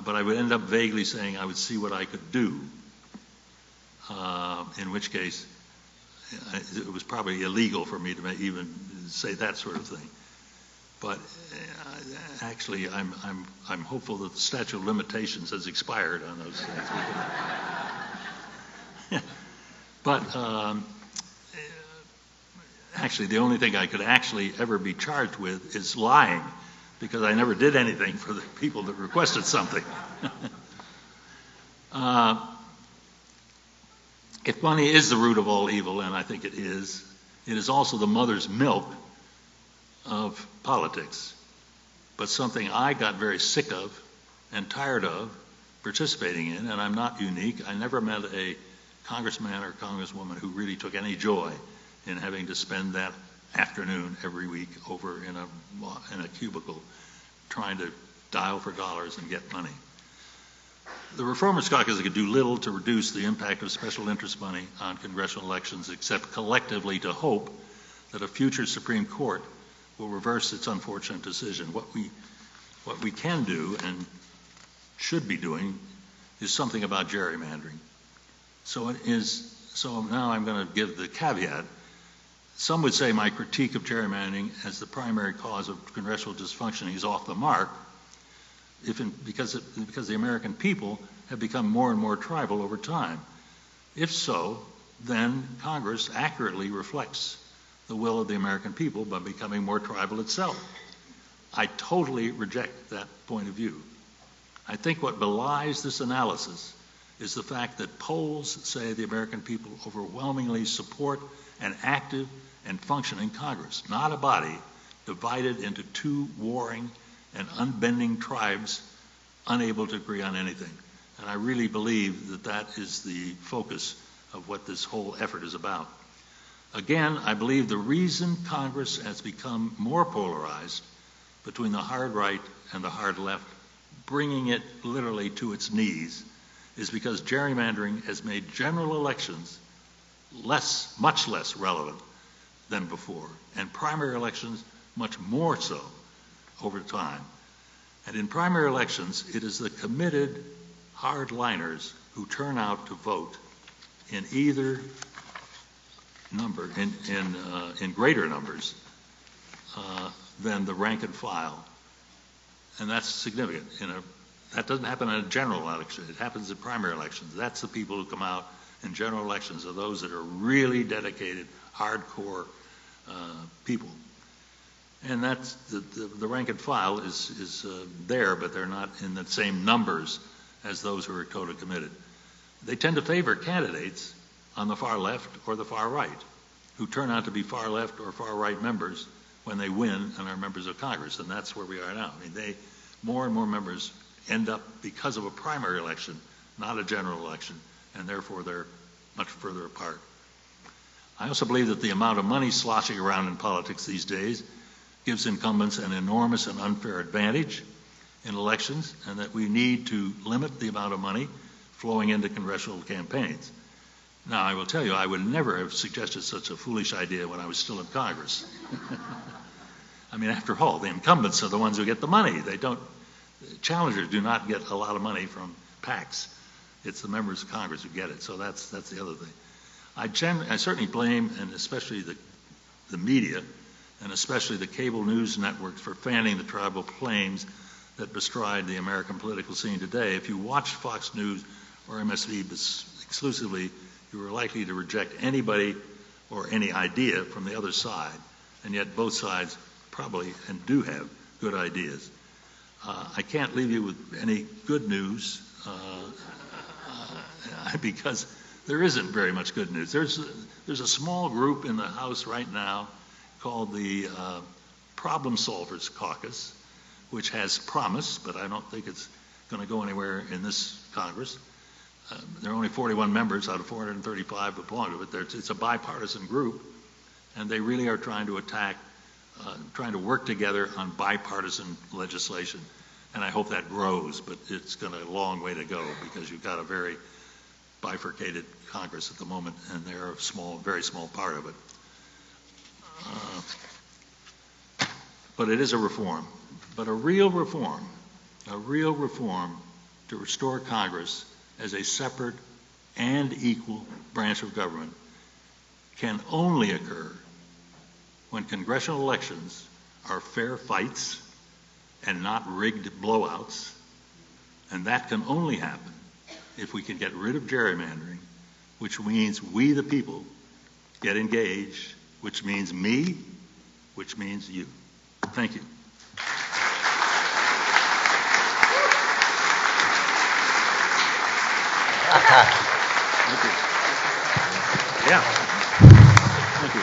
but I would end up vaguely saying I would see what I could do, in which case it was probably illegal for me to even say that sort of thing. But actually, I'm hopeful that the statute of limitations has expired on those things. But actually, the only thing I could actually ever be charged with is lying, because I never did anything for the people that requested something. If money is the root of all evil, and I think it is also the mother's milk of politics, but something I got very sick of and tired of participating in, and I'm not unique. I never met a congressman or congresswoman who really took any joy in having to spend that afternoon every week over in a cubicle trying to dial for dollars and get money. The Reformers Caucus could do little to reduce the impact of special interest money on congressional elections, except collectively to hope that a future Supreme Court will reverse its unfortunate decision. What we can do and should be doing is something about gerrymandering. So now I'm going to give the caveat. Some would say my critique of gerrymandering as the primary cause of congressional dysfunctioning is off the mark, because the American people have become more and more tribal over time. If so, then Congress accurately reflects the will of the American people by becoming more tribal itself. I totally reject that point of view. I think what belies this analysis is the fact that polls say the American people overwhelmingly support an active and functioning Congress, not a body divided into two warring and unbending tribes unable to agree on anything. And I really believe that that is the focus of what this whole effort is about. Again, I believe the reason Congress has become more polarized between the hard right and the hard left, bringing it literally to its knees, is because gerrymandering has made general elections much less relevant than before, and primary elections much more so over time. And in primary elections, it is the committed hardliners who turn out to vote in either number, in greater numbers than the rank and file. And that's significant. That doesn't happen in a general election. It happens in primary elections. That's the people who come out in general elections, are those that are really dedicated, hardcore people. And that's the rank and file is there, but they're not in the same numbers as those who are totally committed. They tend to favor candidates on the far left or the far right, who turn out to be far left or far right members when they win and are members of Congress. And that's where we are now. I mean, more and more members end up, because of a primary election, not a general election, and therefore they're much further apart. I also believe that the amount of money sloshing around in politics these days gives incumbents an enormous and unfair advantage in elections, and that we need to limit the amount of money flowing into congressional campaigns. Now, I will tell you, I would never have suggested such a foolish idea when I was still in Congress. I mean, after all, the incumbents are the ones who get the money. Challengers do not get a lot of money from PACs. It's the members of Congress who get it. So that's the other thing. I certainly blame, and especially the media, and especially the cable news networks for fanning the tribal flames that bestride the American political scene today. If you watched Fox News or MSNBC exclusively, you were likely to reject anybody or any idea from the other side, and yet both sides probably and do have good ideas. I can't leave you with any good news because there isn't very much good news. There's a small group in the House right now called the Problem Solvers Caucus, which has promise, but I don't think it's going to go anywhere in this Congress. There are only 41 members out of 435 that belong to it. It's a bipartisan group, and they really are trying to trying to work together on bipartisan legislation. And I hope that grows, but it's got a long way to go because you've got a very bifurcated Congress at the moment, and they're a very small part of it. But it is a reform, but a real reform to restore Congress as a separate and equal branch of government can only occur when congressional elections are fair fights and not rigged blowouts, and that can only happen if we can get rid of gerrymandering, which means we the people get engaged, which means me, which means you. Thank you. Thank you. Yeah. Thank you.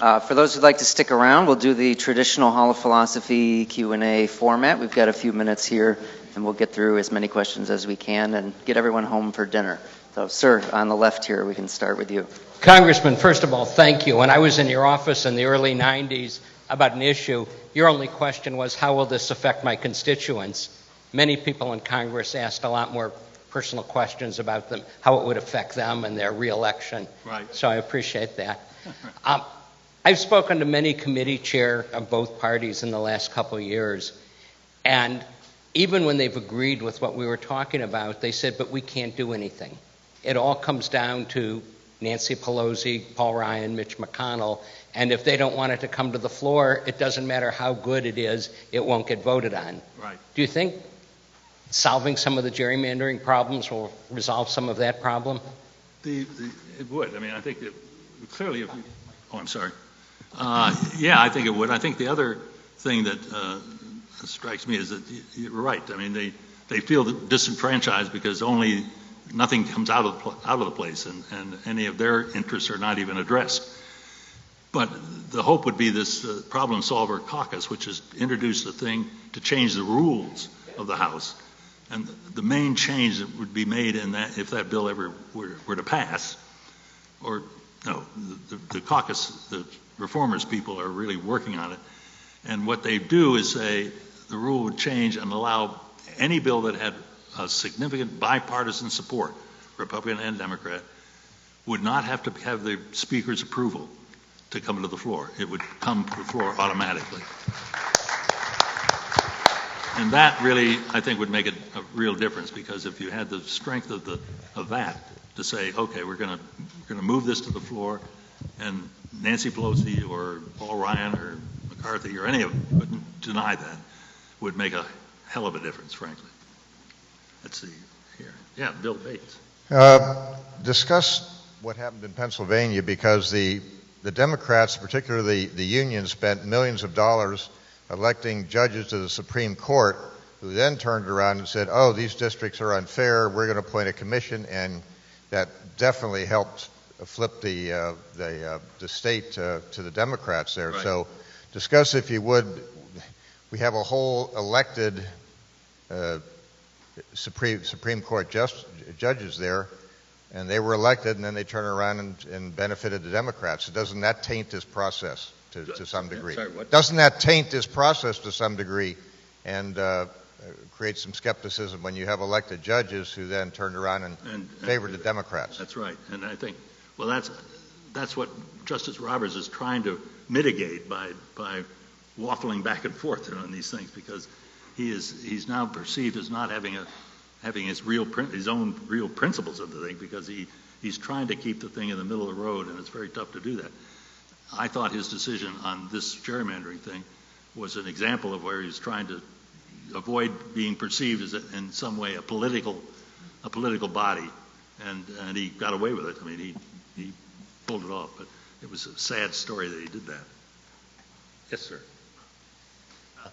All right. For those who'd like to stick around, we'll do the traditional Hall of Philosophy Q&A format. We've got a few minutes here, and we'll get through as many questions as we can and get everyone home for dinner. So, sir, on the left here, we can start with you. Congressman, first of all, thank you. When I was in your office in the early 90s about an issue, your only question was, how will this affect my constituents? Many people in Congress asked a lot more personal questions about them, how it would affect them and their reelection. Right. So I appreciate that. I've spoken to many committee chairs of both parties in the last couple of years, and even when they've agreed with what we were talking about, they said, but we can't do anything. It all comes down to Nancy Pelosi, Paul Ryan, Mitch McConnell, and if they don't want it to come to the floor, it doesn't matter how good it is, it won't get voted on. Right. Do you think solving some of the gerrymandering problems will resolve some of that problem? It would. I mean, I think that clearly if oh, I'm sorry. Yeah, I think it would. I think the other thing that strikes me is that you're right. I mean, they feel disenfranchised because nothing comes out of the place, and any of their interests are not even addressed. But the hope would be this problem solver caucus, which has introduced a thing to change the rules of the House. And the main change that would be made in that, if that bill ever were to pass, or no, the caucus, the reformers people are really working on it. And what they do is say the rule would change and allow any bill that had a significant bipartisan support, Republican and Democrat, would not have to have the Speaker's approval to come to the floor. It would come to the floor automatically. And that really, I think, would make a real difference, because if you had the strength of that to say, okay, we're going to move this to the floor, and Nancy Pelosi or Paul Ryan or McCarthy or any of them wouldn't deny that, would make a hell of a difference, frankly. Let's see here. Yeah, Bill Bates. Discuss what happened in Pennsylvania, because the Democrats, particularly the union, spent millions of dollars electing judges to the Supreme Court, who then turned around and said, oh, these districts are unfair, we're going to appoint a commission, and that definitely helped flip the state to the Democrats there. Right. So discuss, if you would, we have a whole elected Supreme Court judges there, and they were elected, and then they turn around and benefited the Democrats. So doesn't that taint this process to some degree? Sorry, what? Doesn't that taint this process to some degree and create some skepticism when you have elected judges who then turned around and favored the Democrats? That's right. And I think, well, that's what Justice Roberts is trying to mitigate by waffling back and forth on these things, because he's now perceived as not having having his own real principles of the thing, because he's trying to keep the thing in the middle of the road, and it's very tough to do that. I thought his decision on this gerrymandering thing was an example of where he's trying to avoid being perceived as in some way a political body, and he got away with it. I mean, he pulled it off, but it was a sad story that he did that. Yes, sir.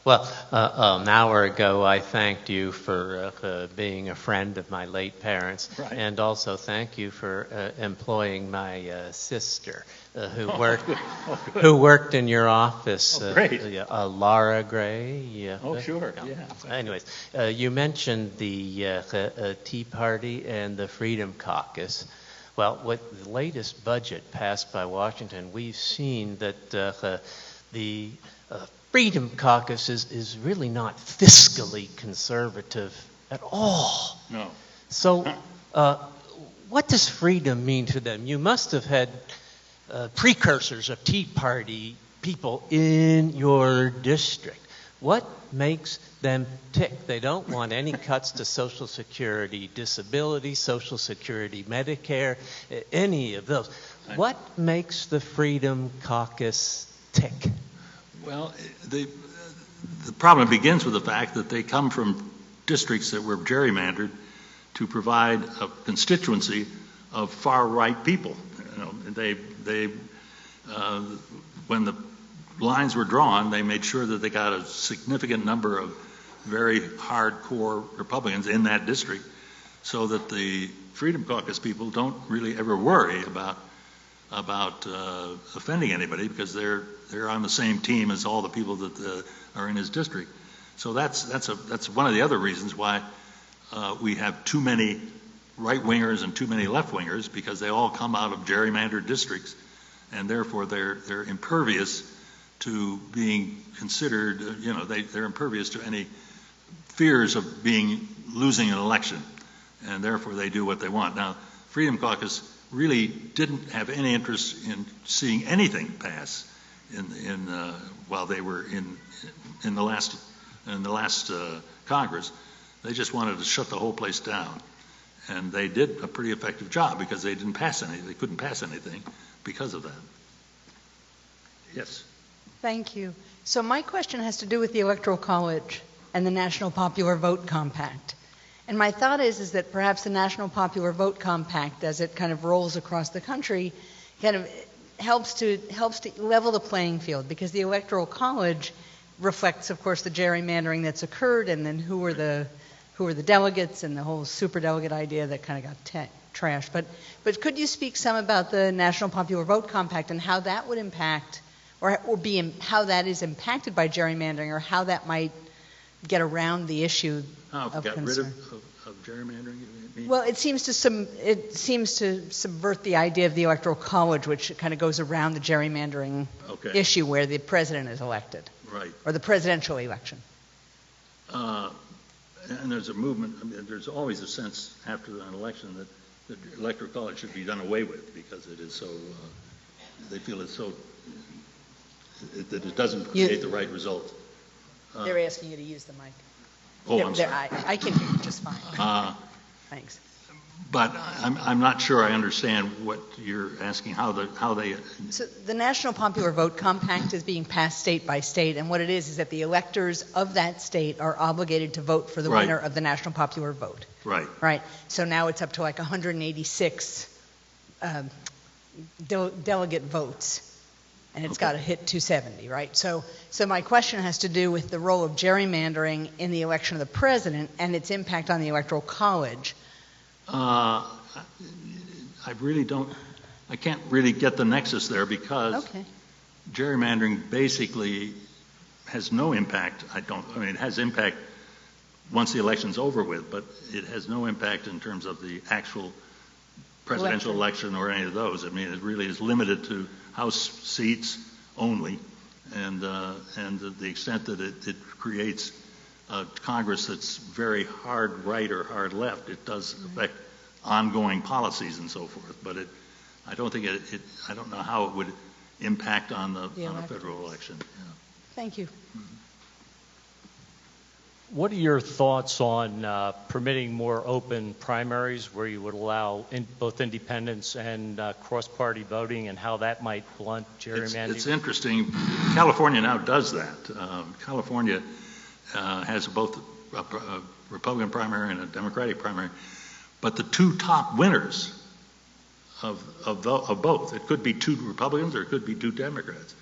Well, an hour ago, I thanked you for being a friend of my late parents, right. And also thank you for employing my sister, who worked in your office. Oh, great. Laura Gray. Yeah. Oh, sure. No. Yeah. Anyways, you mentioned the Tea Party and the Freedom Caucus. Well, with the latest budget passed by Washington, we've seen that the Freedom Caucus is really not fiscally conservative at all. No. So what does freedom mean to them? You must have had precursors of Tea Party people in your district. What makes them tick? They don't want any cuts to Social Security, disability, Social Security, Medicare, any of those. What makes the Freedom Caucus tick? Well, the problem begins with the fact that they come from districts that were gerrymandered to provide a constituency of far-right people. You know, when the lines were drawn, they made sure that they got a significant number of very hardcore Republicans in that district, so that the Freedom Caucus people don't really ever worry about offending anybody, because they're on the same team as all the people that are in his district. So that's one of the other reasons why we have too many right-wingers and too many left-wingers, because they all come out of gerrymandered districts, and therefore they're impervious to being considered, they're impervious to any fears of losing an election, and therefore they do what they want. Now, Freedom Caucus really didn't have any interest in seeing anything pass while they were in the last Congress. They just wanted to shut the whole place down, and they did a pretty effective job, because they couldn't pass anything because of that. Yes. Thank you. So my question has to do with the Electoral College and the National Popular Vote Compact. And my thought is that perhaps the National Popular Vote Compact, as it kind of rolls across the country, kind of helps to level the playing field, because the Electoral College reflects, of course, the gerrymandering that's occurred, and then who were the delegates, and the whole superdelegate idea that kind of got trashed. But could you speak some about the National Popular Vote Compact and how that would impact, how that is impacted by gerrymandering, or how that might get around the issue of got concern? rid of gerrymandering? You mean? Well, it seems to subvert the idea of the Electoral College, which kind of goes around the gerrymandering issue where the president is elected, right, or the presidential election. And there's a movement. I mean, there's always a sense after an election that the Electoral College should be done away with, because it is so. They feel it's so that it doesn't create the right result. They're asking you to use the mic. Oh, I'm sorry. I can hear you just fine. Thanks. But I'm not sure I understand what you're asking. How they. So the National Popular Vote Compact is being passed state by state, and what it is that the electors of that state are obligated to vote for the winner of the National Popular Vote. Right. Right. So now it's up to like 186 delegate votes. And it's got to hit 270, right? So my question has to do with the role of gerrymandering in the election of the president and its impact on the Electoral College. I can't really get the nexus there, because gerrymandering basically has no impact. It has impact once the election's over with, but it has no impact in terms of the actual presidential election or any of those. I mean, it really is limited to House seats only, and the extent that it creates a Congress that's very hard right or hard left, it does affect ongoing policies and so forth. But I don't think I don't know how it would impact on a federal election. Yeah. Thank you. What are your thoughts on permitting more open primaries where you would allow both independents and cross-party voting, and how that might blunt gerrymandering? It's interesting. California now does that. California has both a Republican primary and a Democratic primary, but the two top winners of both, it could be two Republicans or it could be two Democrats,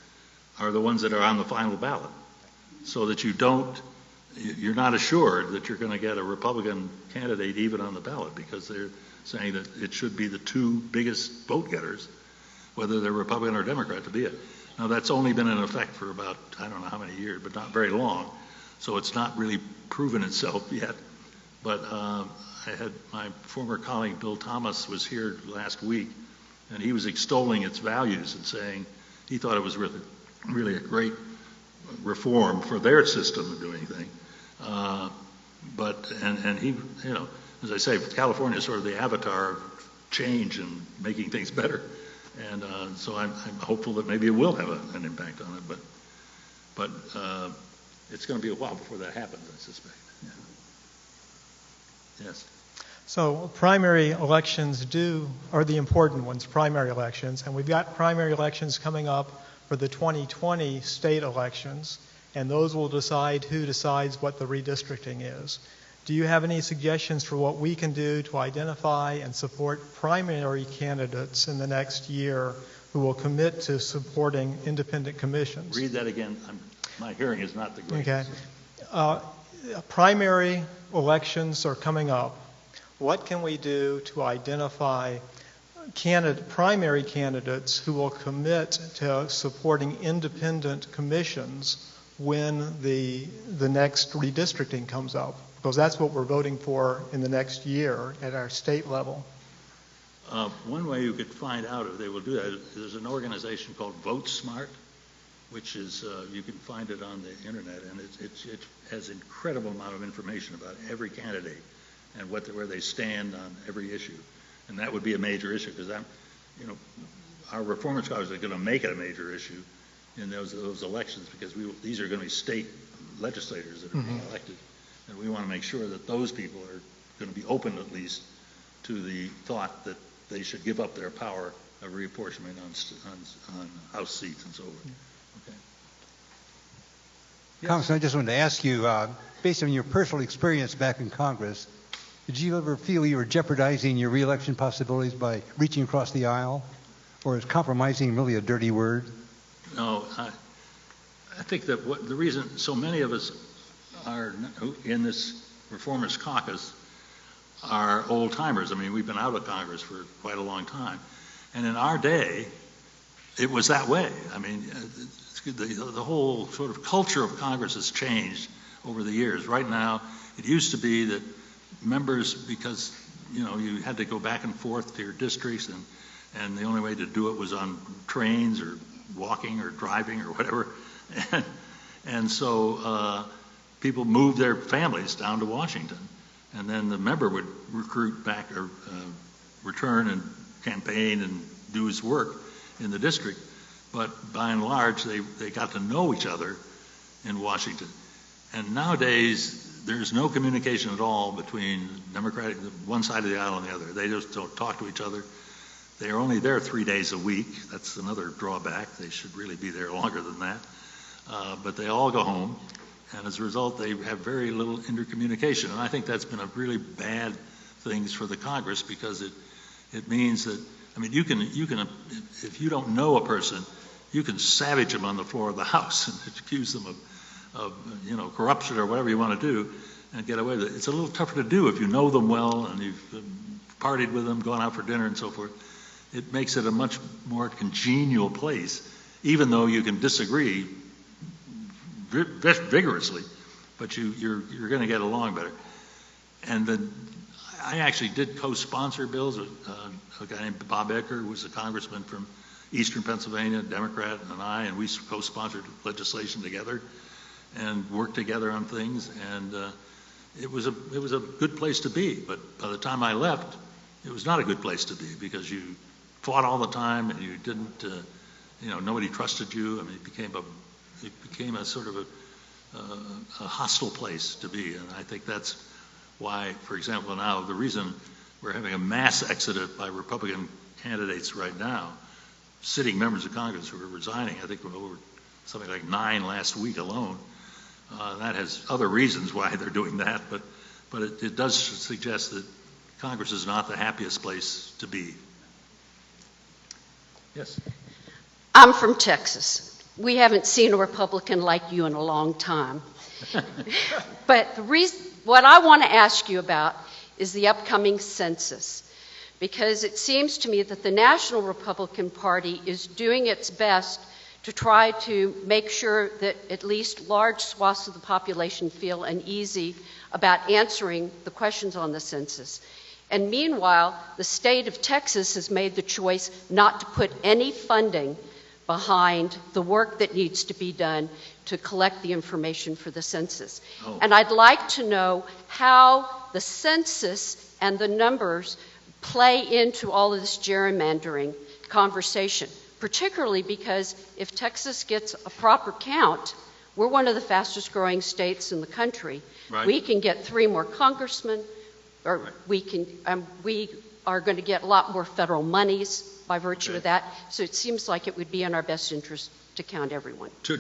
are the ones that are on the final ballot, so that you're not assured that you're going to get a Republican candidate even on the ballot, because they're saying that it should be the two biggest vote getters, whether they're Republican or Democrat, to be it. Now, that's only been in effect for about, I don't know how many years, but not very long, so it's not really proven itself yet. But I had my former colleague Bill Thomas was here last week, and he was extolling its values and saying he thought it was really a great reform for their system of doing things. And he, as I say, California is sort of the avatar of change and making things better. And so I'm hopeful that maybe it will have an impact on it, but it's going to be a while before that happens, I suspect. Yeah. Yes. So primary elections are the important ones, primary elections, and we've got primary elections coming up for the 2020 state elections, and those will decide who decides what the redistricting is. Do you have any suggestions for what we can do to identify and support primary candidates in the next year who will commit to supporting independent commissions? Read that again. My hearing is not the greatest. Okay. Primary elections are coming up. What can we do to identify primary candidates who will commit to supporting independent commissions when the next redistricting comes up? Because that's what we're voting for in the next year at our state level. One way you could find out if they will do that is there's an organization called Vote Smart, which is, you can find it on the internet, and it has an incredible amount of information about every candidate and where they stand on every issue. And that would be a major issue, because our reform scholars are going to make it a major issue in those elections, because these are going to be state legislators that are being elected, and we want to make sure that those people are going to be open at least to the thought that they should give up their power of reapportionment on House seats and so forth. Okay. Yes. Congressman, I just wanted to ask you, based on your personal experience back in Congress, did you ever feel you were jeopardizing your reelection possibilities by reaching across the aisle? Or is compromising really a dirty word? No, I think that the reason so many of us are in this Reformist caucus are old timers. I mean, we've been out of Congress for quite a long time. And in our day, it was that way. I mean, the whole sort of culture of Congress has changed over the years. Right now, it used to be that members, because you had to go back and forth to your districts, and the only way to do it was on trains or walking or driving or whatever, and so people moved their families down to Washington, and then the member would recruit back or return and campaign and do his work in the district. But by and large, they got to know each other in Washington. And nowadays, there's no communication at all between Democratic, one side of the aisle and the other. They just don't talk to each other. They are only there 3 days a week. That's another drawback. They should really be there longer than that. But they all go home, and as a result, they have very little intercommunication. And I think that's been a really bad thing for the Congress, because it means that, I mean, you can if you don't know a person, you can savage them on the floor of the House and accuse them of corruption or whatever you want to do and get away with it. It's a little tougher to do if you know them well and you've partied with them, gone out for dinner and so forth. It makes it a much more congenial place, even though you can disagree vigorously, but you're going to get along better. And then I actually did co-sponsor bills with a guy named Bob Ecker, who was a congressman from Eastern Pennsylvania, Democrat, and we co-sponsored legislation together and worked together on things, and it was a good place to be. But by the time I left, it was not a good place to be, because you fought all the time and you didn't, nobody trusted you. I mean, it became a sort of a hostile place to be. And I think that's why, for example, now the reason we're having a mass exodus by Republican candidates right now, sitting members of Congress who are resigning, I think over something like 9 last week alone. That has other reasons why they're doing that, but it does suggest that Congress is not the happiest place to be. Yes? I'm from Texas. We haven't seen a Republican like you in a long time. But what I want to ask you about is the upcoming census, because it seems to me that the National Republican Party is doing its best to try to make sure that at least large swaths of the population feel uneasy about answering the questions on the census. And meanwhile, the state of Texas has made the choice not to put any funding behind the work that needs to be done to collect the information for the census. Oh. And I'd like to know how the census and the numbers play into all of this gerrymandering conversation, particularly because if Texas gets a proper count, we're one of the fastest growing states in the country. Right. We can get 3 more congressmen, or right. We are going to get a lot more federal monies by virtue of that. So it seems like it would be in our best interest to count everyone. To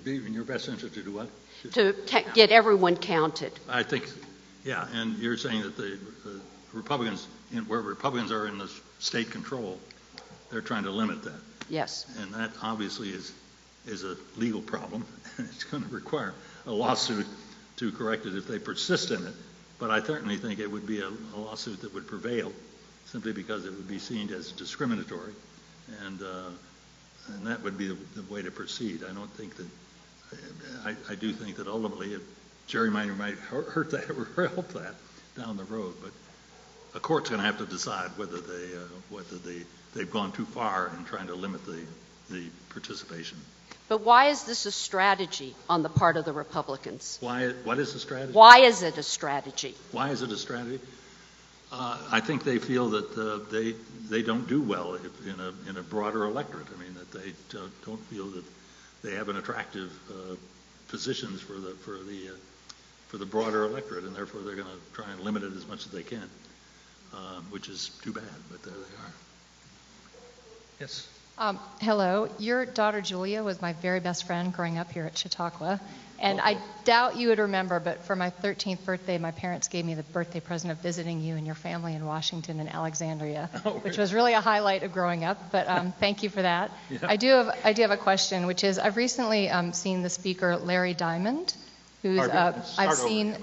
be in your best interest to do what? To get everyone counted. I think, yeah, and you're saying that the Republicans, where Republicans are in the state control, they're trying to limit that. Yes. And that obviously is a legal problem. It's going to require a lawsuit to correct it if they persist in it. But I certainly think it would be a lawsuit that would prevail simply because it would be seen as discriminatory. And that would be the way to proceed. I don't think that, I do think that ultimately gerrymandering might hurt that or help that down the road. But a court's going to have to decide whether they've gone too far in trying to limit the participation. But why is this a strategy on the part of the Republicans? What is the strategy? Why is it a strategy? Why is it a strategy? I think they feel that they don't do well in a broader electorate. I mean, that they don't feel that they have an attractive positions for the broader electorate, and therefore they're going to try and limit it as much as they can, which is too bad. But there they are. Yes. Hello. Your daughter Julia was my very best friend growing up here at Chautauqua. And I doubt you would remember, but for my 13th birthday, my parents gave me the birthday present of visiting you and your family in Washington and Alexandria, which was really a highlight of growing up. But thank you for that. Yeah. I do have a question, which is I've recently seen the speaker Larry Diamond, who's I've seen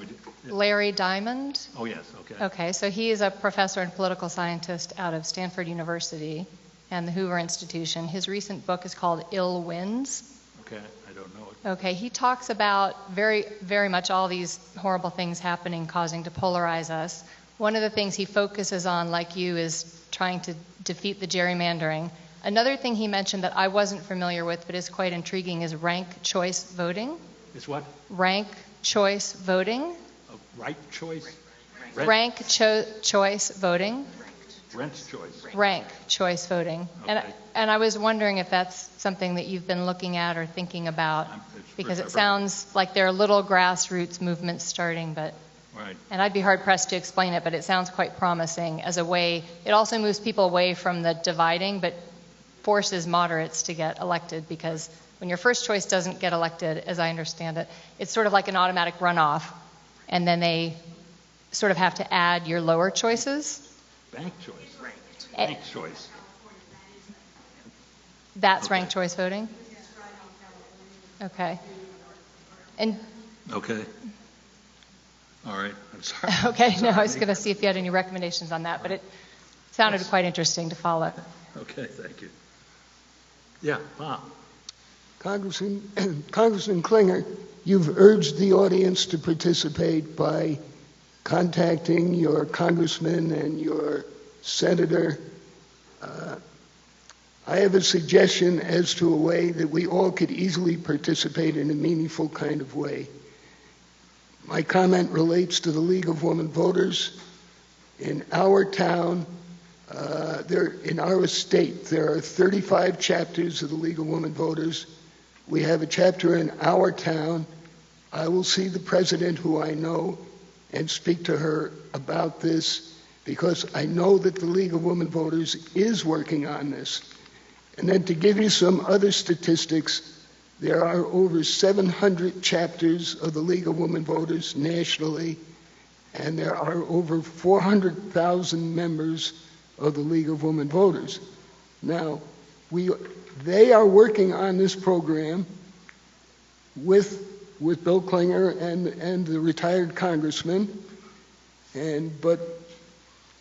Larry Diamond. Oh yes, okay. Okay, so he is a professor and political scientist out of Stanford University and the Hoover Institution. His recent book is called Ill Winds. Okay, I don't know it. Okay, he talks about very, very much all these horrible things happening, causing to polarize us. One of the things he focuses on, like you, is trying to defeat the gerrymandering. Another thing he mentioned that I wasn't familiar with, but is quite intriguing, is ranked choice voting. It's what? Rank choice voting. Right choice? Choice voting. Rent choice. Rank choice voting. Okay. And I was wondering if that's something that you've been looking at or thinking about, because it sounds like there are little grassroots movements starting, but right. And I'd be hard pressed to explain it, but it sounds quite promising as a way. It also moves people away from the dividing, but forces moderates to get elected, because when your first choice doesn't get elected, as I understand it, it's sort of like an automatic runoff, and then they sort of have to add your lower choices. Bank choice. Bank choice. That's okay. Ranked choice voting? Okay. And okay. All right. I'm sorry. Okay. No, I was going to see if you had any recommendations on that, but it sounded quite interesting to follow. Okay. Thank you. Yeah, Bob. Congressman Klinger, you've urged the audience to participate by contacting your congressman and your senator. I have a suggestion as to a way that we all could easily participate in a meaningful kind of way. My comment relates to the League of Women Voters. In our town, in our state, there are 35 chapters of the League of Women Voters. We have a chapter in our town, I will see the president, who I know, and speak to her about this, because I know that the League of Women Voters is working on this. And then to give you some other statistics, there are over 700 chapters of the League of Women Voters nationally, and there are over 400,000 members of the League of Women Voters. Now, they are working on this program with Bill Klinger and the retired congressman, but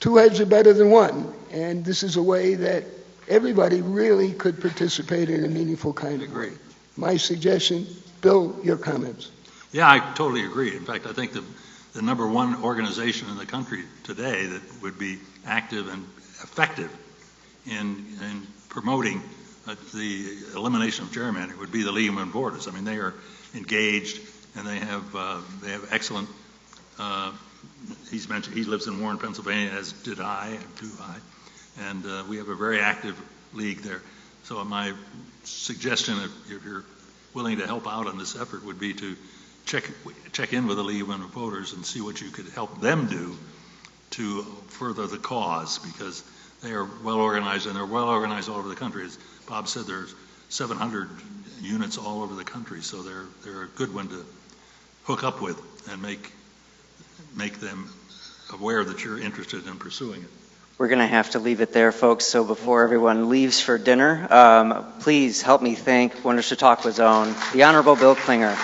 two heads are better than one, and this is a way that everybody really could participate in a meaningful kind of way. My suggestion, Bill, your comments. Yeah, I totally agree. In fact, I think the number one organization in the country today that would be active and effective in promoting the elimination of gerrymandering would be the League of Women Voters. I mean, they are engaged, and they have excellent. He's mentioned he lives in Warren, Pennsylvania, as do I, and we have a very active league there. So my suggestion, if you're willing to help out on this effort, would be to check in with the League of Women Voters and see what you could help them do to further the cause, because they are well organized, and they're well organized all over the country. As Bob said, there's 700 units all over the country, so they're a good one to hook up with and make them aware that you're interested in pursuing it. We're going to have to leave it there, folks. So before everyone leaves for dinner, please help me thank one of Chautauqua's own, the Honorable Bill Klinger.